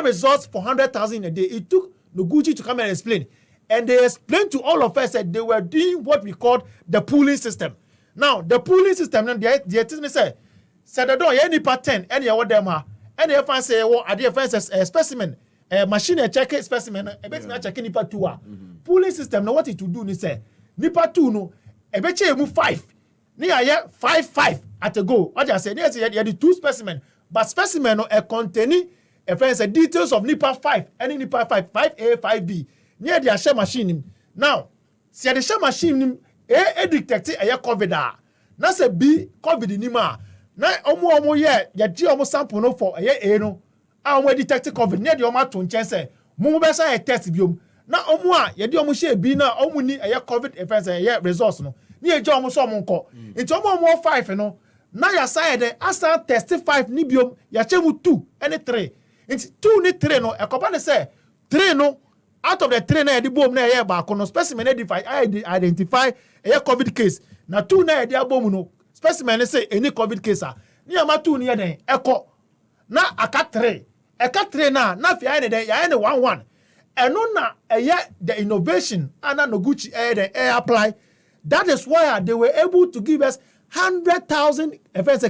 results for 100,000 in a day. It took Noguchi to come and explain, and they explained to all of us that they were doing what we called the pooling system. Now, the pooling system, they say they don't any pattern, any of them are, and they find say, "Oh, I did find a specimen, a machine check specimen, a bit not checking nipa 2. Pooling system. Now, what it to do? They say nipa 2 no." Ebeche move 5. Near 5 at a go. What I said, yes, you had the 2 specimen, but specimen no containing a friend details of NIPA 5, any NIPA 5, 5A, 5B. Near the share machine, now see the share machine detect COVID na say B COVID ni ma na omo ye di omo sample no for no a omo detect COVID ne de omo ato nchen say mo be say test biom na omo a ye di omo share B na omo ni COVID effects results no ni e je omo so omo nko nti omo 5 no na ya side asa test 5 ni biom ya chemu 2 and 3 nti 2 ni 3 no ekoba ne say 3 no out of the 3 na edi bom na ye ba ko no specimen identify COVID case na 2 na edi abom no specimen say any COVID case ni ama 2 ni ye den eko na aka 3 na fi ya ne den ya ne 11 eno na the innovation ana Noguchi den apply. That is why they were able to give us 100,000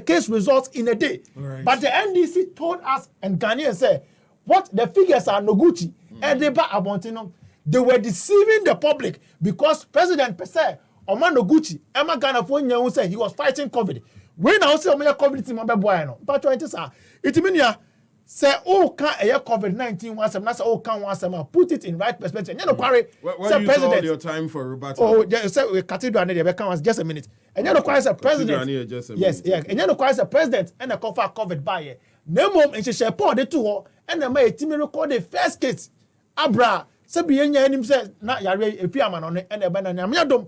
case results in a day. Right. But the NDC told us and Ghanaians said, what the figures are Noguchi and they were deceiving the public because President Pese Oman Noguchi Emma Ghana for said he was fighting COVID. When I say COVID team but it means say can COVID-19 once can put it in right perspective. When you saw your time for rebuttal. Say cathedral just a minute. And you requires a president. Yes, yeah. And you requires a president and a cover COVID by no mom and she share pour the two and the may team record the first case. Abra sabi enya him say na yare efiama no and the banana nyadom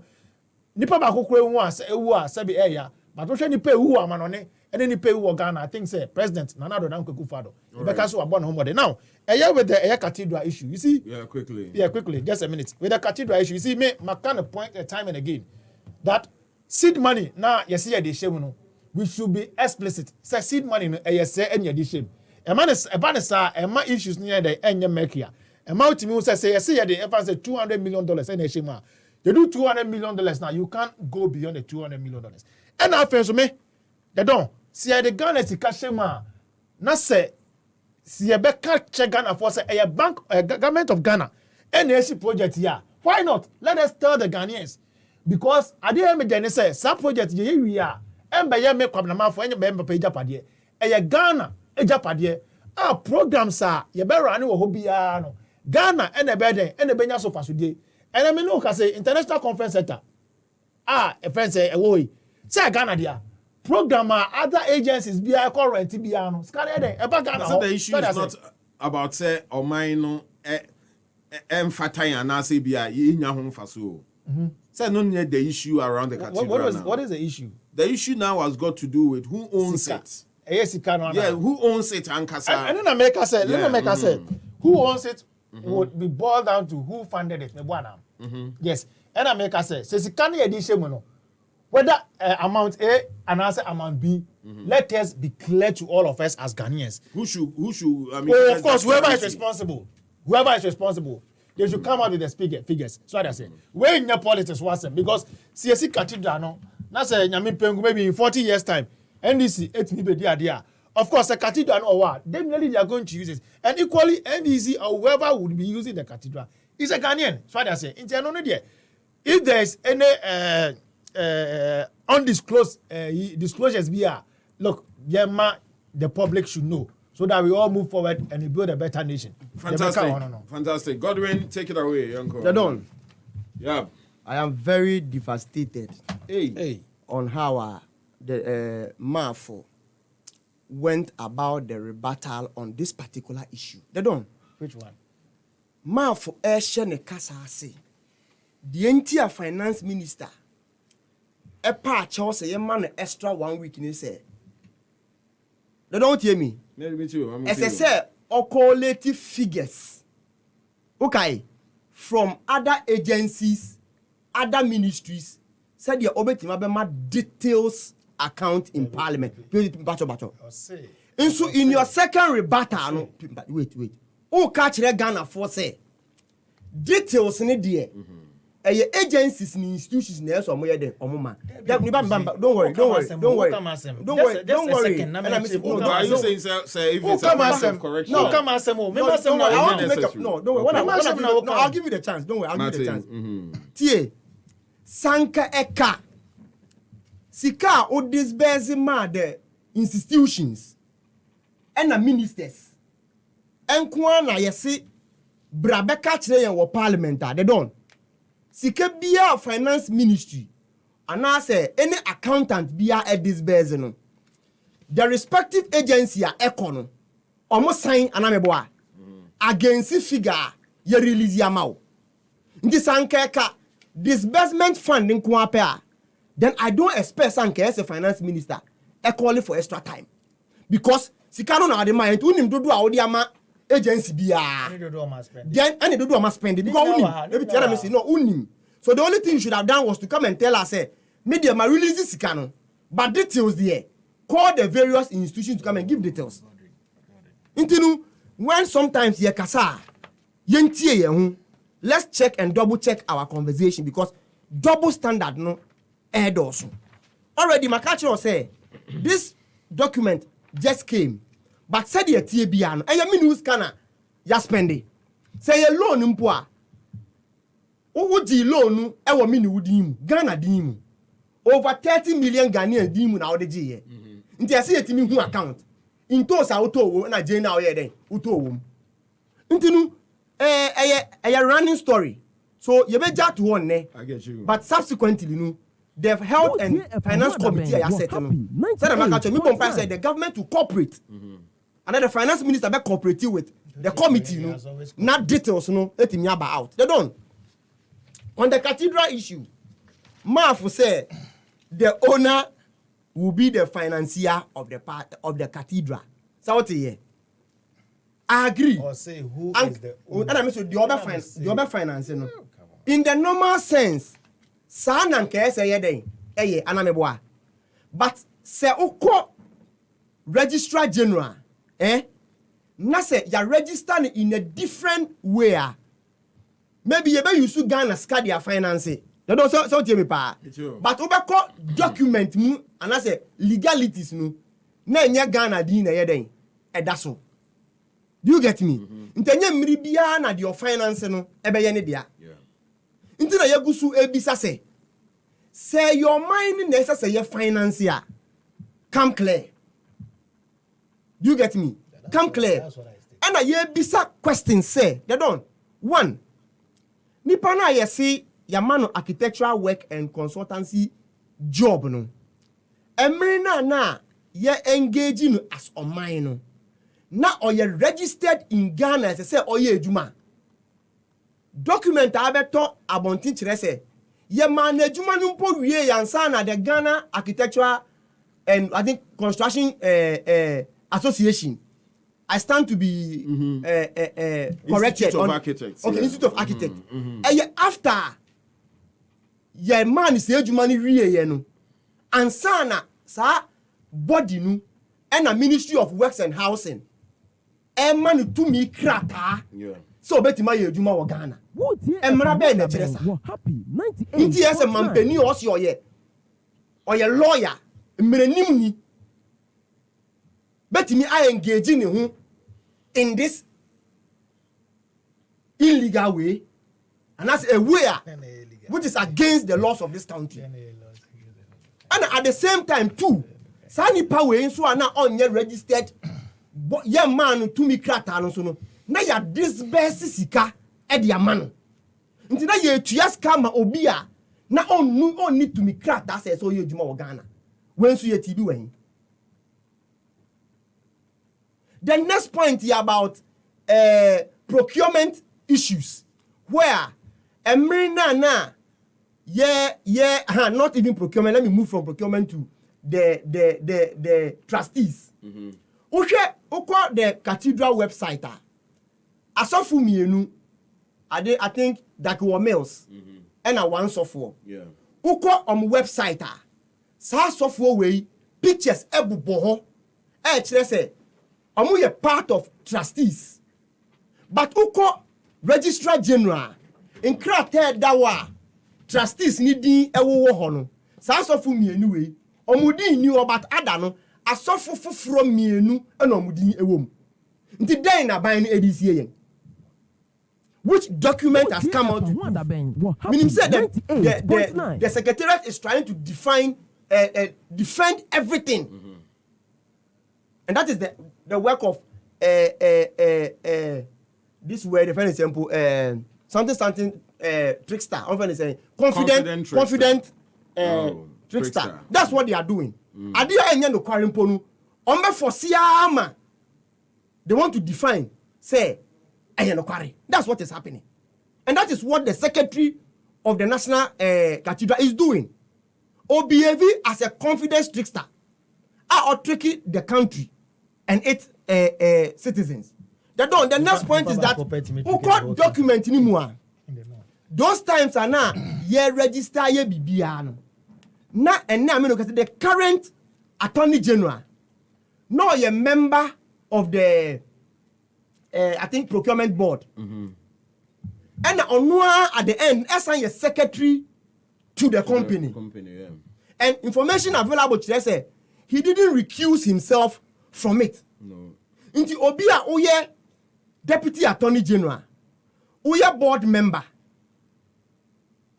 nipa ba kokoro hu a ewu a sabi eya but wo hwe nipa ewu ama no ne and nipa ewu Ghana I think say president Nana Addo Dankwa Akufo-Addo because we are born home now with the cathedral issue you see quickly just a minute with the cathedral issue you see me kind of point time and again that seed money now you see the shame no we should be explicit say seed money no say any the shame e man is issues near the enye make here amount me say the ever say $200 million and shame you do $200 million now you can't go beyond the $200 million and I feel so me they don't see the Ghana sika shema na say see be catch Ghana for say a bank government of Ghana NDC project here why not let us tell the Ghanaians because at the end of say some project ye we are embe ye me Kwabena Marfo enye be page japade e Ghana ejapade programs ye be run wo bia no Ghana ene be den ene be nya so fasodie ene me no ka say international conference center a friend say e say Ghana dia program other agencies be current be no scarry den e ba Ghana so the issue is not about say o man no emfatan na say bia ye nya ho mfaso say no near the issue around the cathedral what is the issue? The issue now has got to do with who owns it. Who owns it and Kasa. And then America said, who owns it would be boiled down to who funded it. Yes. And America said, says it can't edition whether amount A and answer amount B, let us be clear to all of us as Ghanaians. Who should I mean of course, whoever is responsible, they should come out with the figures. So what I say. Where in your politics was because CSC Cathedral no, na say nyame pengu maybe in 40 years time. NDC 8 million dia. Of course, the cathedral or what? Definitely they are going to use it. And equally, NDC or whoever would be using the cathedral is a Ghanaian. So what I say. If there is any undisclosed disclosures look, the public should know so that we all move forward and build a better nation. Fantastic. Godwin, take it away, Uncle. Jadon. Yeah. I am very devastated Hey. on how the Marfo went about the rebuttal on this particular issue. Jadon. Which one? Marfo ne kasa ase. The entire finance minister a patch say ye man extra 1 week ni say. They don't hear me. Me too. As I say, correlative figures. Okay. From other agencies, other ministries, said your obetima be details account in parliament. Battle. And so in your second rebuttal, no, wait. Oh, catch the Ghana for say details in there. Agencies and institutions in there so more than omuma. Don't worry. Are you saying say if it's a correction? No, come on, no, I want to make up. No, don't worry. I'll give you the chance. Don't worry, I'll give you the chance. Tie Sanka Eka Sika o disburse the institutions and the ministers. Enkwana yesi brabeka chire yen wo parliament they don't. sika biya finance ministry and I say any accountant biya at this base no the respective agency are econo almost sign anameboa against figure ye release yamao nti sankeka disbursement fund nko apia then I don't expect sanke as a finance minister e call for extra time because sika no na de mind unim dodo a odi ama agency biya then and dodo ama spend because unim e be tell me say no unim so the only thing you should have done was to come and tell us say media ma release this sika no but details there call the various institutions to come and give details intinu when sometimes ye kasa yentie ye hu let's check and double check our conversation because double standard no does already my catcher say this document just came but said ye tie bia no e me news kana ya spend say ye loan mpo a wo di loan no e wo me ne wudi mu Ghana din mu over 30 million Ghanaian din mu na wo de gi ye nti ase ye timi hu account into sa auto wo na je na wo ye den auto wo nti nu running story so you be jat one ne but subsequently no the health and finance committee I said no said me bompa said the government to cooperate and then the finance minister be cooperate with the committee no not details no etimi aba out they don't on the cathedral issue Marfo say the owner will be the financier of the part of the cathedral so what here I agree. Or say who and, is the owner? And I mean, so the other finance, you know. In the normal sense, san and kaya say yede, anameboa. But say oko registrar general, na say you register in a different way. Maybe you be use Ghana scadia finance. They don't so tell me pa. But obeko document mu and I say legalities nu. Na nya Ghana din na yede, edaso. Do you get me? Ntenye mmiri bia na the finance no ebeye ne dia. Nti na yagusu ebisa say your mind na say your finance ya. Come clear. Do you get me? Come clear. And na ye bisa question say, they don't. One. Nipa na ye see ya man architectural work and consultancy job no. Emri na ye engaging as on mine no. Na oye registered in Ghana as say oye ejuma document abeto abontin kire say ye man ejuma no mpo wie yansa na the Ghana Architectural and I think Construction Association I stand to be corrected Institute of Architects. Okay, Institute of Architects. After ye man is ejuma ni wie ye no ansa na sa body no and a Ministry of Works and Housing man to me krata so betima ye adwuma wo Ghana emra be na kire sa nti yes man pani o se oye lawyer mrenim ni betimi I engage ne ho in this illegal way and that's a way which is against the laws of this country and at the same time too sani power so na onye registered young man to me krata no so no na ya disburse sika e de amano nti na ye tuya ska ma obi a na on need to me krata say so ye djuma wo Ghana when so ye tibi wen. The next point is about procurement issues where na not even procurement. Let me move from procurement to the trustees. Ukwa the cathedral website asofu mienu I think that were mails and a one software. Yeah. Ukwa website sa software way pictures ebuboho chere say omo ye part of trustees but ukwa registrar general in krate dawa trustees ni din ewo ho no sa software mienu we omo din ni obat ada no asofu fufuro mienu na omudin ewom nti den na ban NDC yen which document has come out meaning say the secretariat is trying to defend everything and that is the work of this word, for example, something trickster. Often saying confident trickster. That's what they are doing. Adia enye no kwarimpo no. Ombe forsiama. They want to define, say, enye no kware. That's what is happening. And that is what the secretary of the National Cathedral is doing. OBAV as a confidence trickster are tricking the country and its citizens. The next point is that who got document anymore. Those times are now ye register ye bibiano. Now and now the current Attorney General, no ye member of the I think procurement board. And on at the end, assign a secretary to the company. Yeah. And information available to us, he didn't recuse himself from it. No. Into Obia Oye, Deputy Attorney General, Oye board member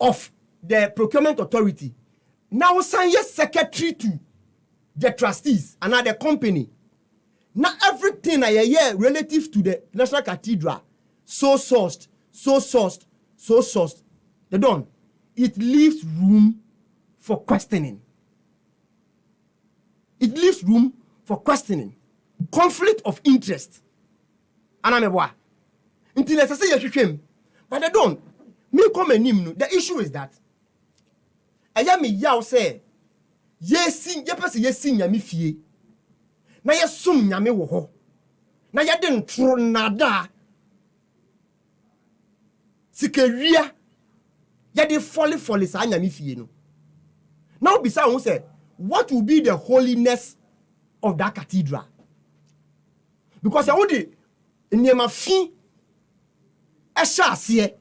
of the procurement authority, now assign a secretary to the trustees and at the company. Now everything I hear relative to the National Cathedral, so sourced. They don't. It leaves room for questioning. Conflict of interest. And I'm a boy. Until I say you but they don't. Me come and him. The issue is that I am me say yes, yami fie. Na ye sum nyame wo ho. Na ye de ntro nada. Sikeria ya de folly sa nyame fie no. Now beside who say what will be the holiness of that cathedral? Because I would nneema fi ehya ase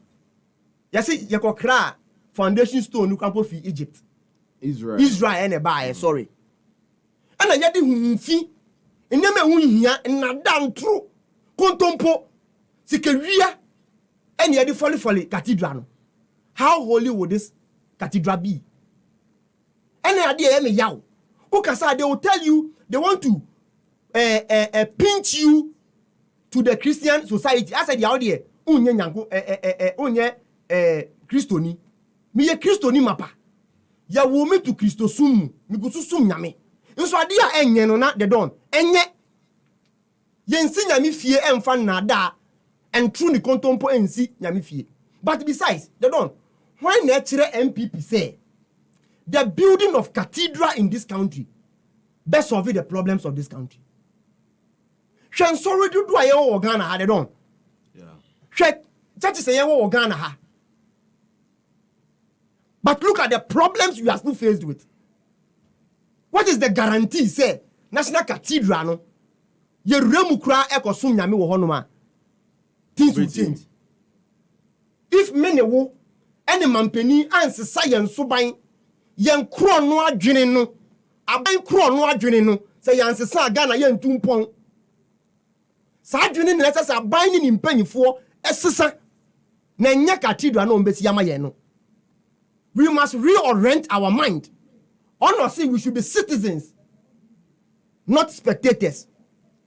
ya say ye kokra foundation stone nu kampo fi Egypt. Israel and a sorry. And I yadi hu fi nneema hu hia nada ntro kontompo sikeria and yet the folly cathedral. How holy would this cathedral be? Any idea me yaw? Who can say they will tell you they want to pinch you to the Christian society. I said the idea unye nyango unye Christoni. Me ye Christoni mapa. Ya wo me to Christo sum mi go sum nyame. Nso idea enye no na the don. Enye yensi nyame fie emfa na da. And true ni kontompo ensi nyame fie. But besides, they don't. When natural NPP say the building of cathedral in this country best solve the problems of this country. Shen sorry do aye wo Ghana ha they don't. Yeah. Church say wo Ghana ha. But look at the problems we are still faced with. What is the guarantee say National Cathedral no ye remu kura ekosum nyame wo honoma. Things will change. If many wo any mampeni anse science so ban yen kro no adwene no aban kro no adwene no say yanse sa Ghana yen tumpon sa adwene ne say aban ni mpanyifo esesa na nya cathedral na ombesi yama yen no. We must reorient our mind. Honestly, we should be citizens, not spectators.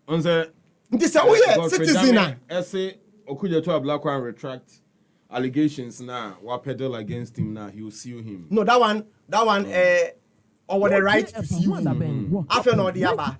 On the citizen. Essay Okuja to a black one retract allegations now. What pedal against him now? He will sue him. No, that one. Or the right to sue him. After no the other.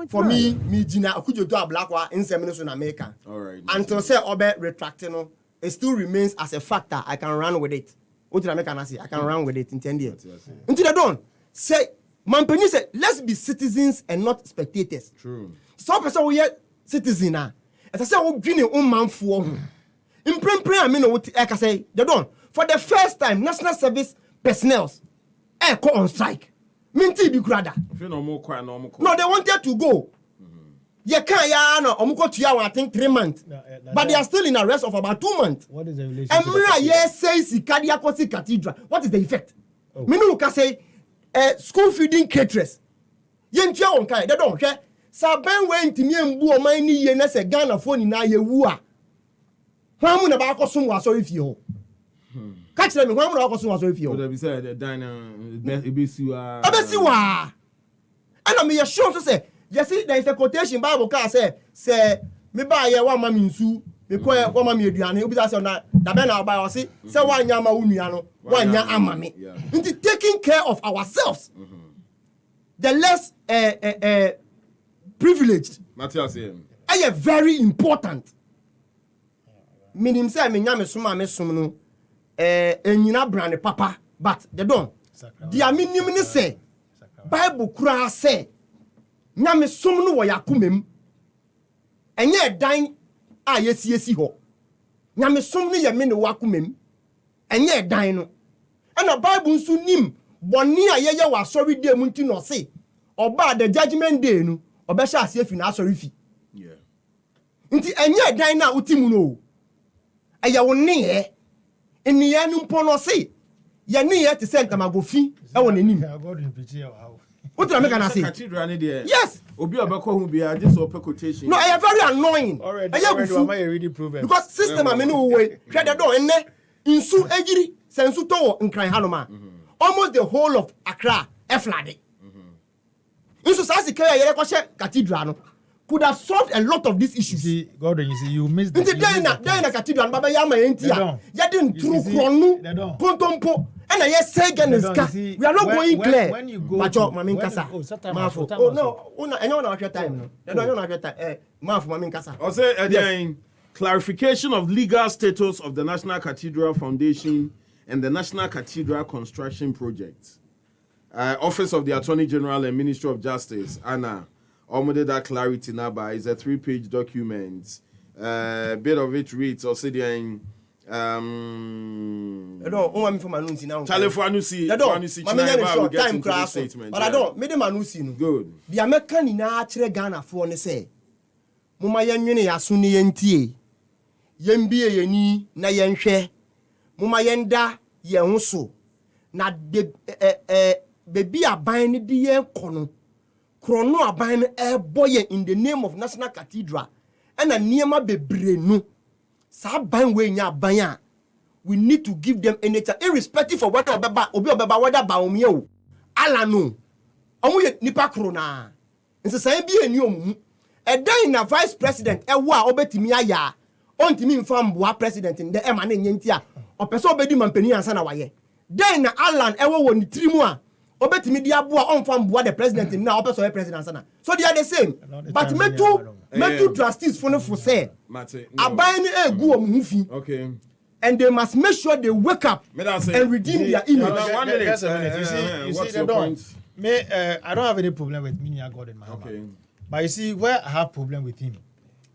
For me, Gina Okuja to a black one in Seminole in America. All right. Until say Obe retracting, it still remains as a factor. I can run with it. What did I make an answer? I can run with it in 10 years. Until they don't say, Mampeni say, let's be citizens and not spectators. True. Some person we are citizen now. As I say, we green man for. In print, I mean, what I can say, they don't. For the first time, national service personnel go on strike. Minti be grada. No, they wanted to go. You can't, I think 3 months. But they are still in arrest of about 2 months. What is the relationship? And Mira says Cathedral. What is the effect? Minu can say school feeding caterers. Yentia on kai, they don't care. Saben went to me and boo my knee and a Ghana phone in a wua. How many about Cosum was sorry for you? Catch them, one more Cosum was sorry for you. Would have said the diner, Ebisiwa. And I'm sure to say. You see, there is a quotation Bible can say, me buy one mammy in Sue, because woman me aduane obi say na Daben na buy say wanya ma unua no wanya ama me. Into taking care of ourselves. The less privileged. Matthias Are very important. Minim say me nya me som no enyina brand papa but they don't. Dia minim ni say Bible kura say nya me som no wo yakomem. Enye dan a yesi ho. Nya me som no ye me ne wakomem. Enye dan no. And Bible nso nim boni a yeye wa sorry day mu nti no say oba the judgment day no obesha ase fi na sorry fi. Yeah. Nti enye dan na utimu no. Eya wo ne ye. Eniya nu mpo no say ye ne ye te sent amagofi e wo nanim. What do I make an say? Yes. Obi obeko hu bia just open quotation. No, I am very annoying. Already already proven. Because system I mean way. Hwe the door enne insu ejiri sensu to nkran hanoma. Almost the whole of Accra flooded. Insu sasi kaya yere ko she cathedral no could have solved a lot of these issues. See, Gordon, you see, you missed the Then cathedral baba yama entia. Ya didn't true kronu kontompo. And I say again is we are not going clear. When you go Macho Mami Kasa. Marfo. Oh no, una enyo na hwe time no. They don't know hwe time. Marfo Mami Kasa. I say again clarification of legal status of the National Cathedral Foundation and the National Cathedral Construction Project. Office of the Attorney General and Ministry of Justice, Anna, almost that clarity now by is a 3-page document. Bit of it reads, or say the time class, but I don't made them anusi. Good. The American in Archer Ghana for say, Muma Yen Yasuni Yentie, Yembie Yeni, na Yenche, Muma Yenda Yenso, na baby are buying the yen kono. Chrono are buying a boy in the name of National Cathedral, and a nearma be brenu. Saban way nya banya. We need to give them any time, irrespective of whether obi obeba whether baumio. Alano. Omu nipa krona. Nse say bi eni omu. E dan na vice president e wo a obetimi aya. Ontimi mfam boa president nde e ma na nyentia. Opeso obedi mampani ansa na waye. Den na Alan e wo ni trimu a obetimi dia boa onfam boa the president na opeso e president ansa na. So they are the same. But metu trustees for say. Abai ni egu omu fi. Okay. And they must make sure they wake up and redeem their image. Just a minute. You see the point? I don't have any problem with Minia Godwin Mahama. Okay. But you see, where I have problem with him.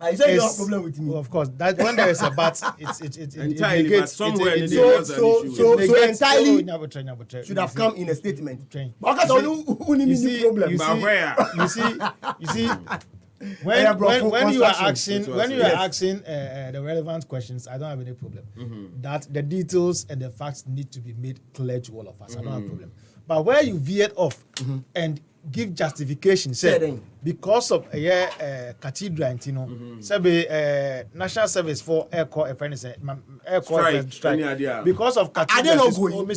I said you have problem with me. Well, of course, that when there is a but, it entirely, negates. but somewhere So entirely should have come in a statement. Because you see, when you are asking the relevant questions, I don't have any problem. That the details and the facts need to be made clear to all of us. I don't have a problem. But where you veered off and give justification, say because of a cathedral, you know, say national service for air corps, strike. Because of cathedral, I don't know. You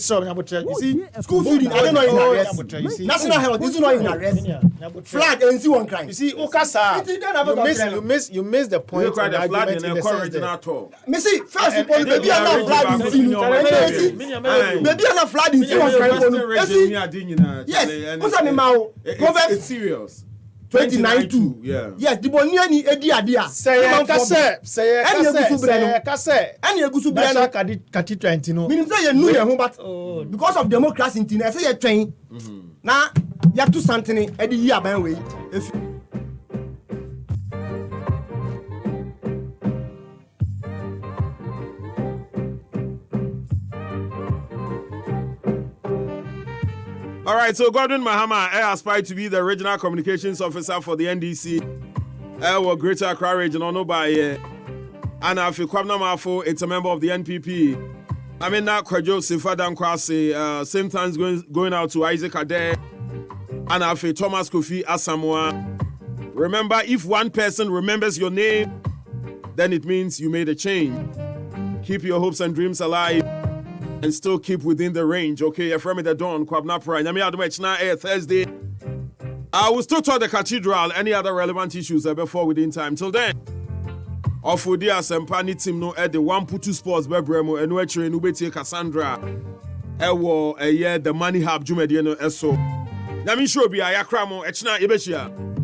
see, School feeding, I don't know in arrest. National health, this is not in arrest. Flag and see one crime. You see, Okasa, you miss the point. You cry the flag in a original talk. Me see, first of all, maybe I'm not flag in see. Maybe I'm not flag in see one crime. Yes, what's that name? It's serious. 2092. Yeah. Yes, the boni ani edi adia. Say National Cathedral, you know. Meaning say you know your home, but because of democracy, I say you train. Now you have to something edi year by way. All right, so Godwin Mahama aspired to be the regional communications officer for the NDC. Greater Accra region, no by and Kwabena Marfo, it's a member of the NPP. I mean, now Kwajo Sifadan Kwasi, same times going out to Isaac Ade, and Thomas Kofi Asamoah. Remember, if one person remembers your name, then it means you made a change. Keep your hopes and dreams alive. And still keep within the range, okay? You're from the dawn, Kwabena Marfo. Nyami Adumech na Thursday. I will still talk the cathedral, any other relevant issues before within time. Till then, Ofodi Asempa ni team no at the 1-2 sports bebremo enu actually no betie Cassandra ewo the money hub jumedie no eso. Na mi show bi ayakra mo echina yebechia.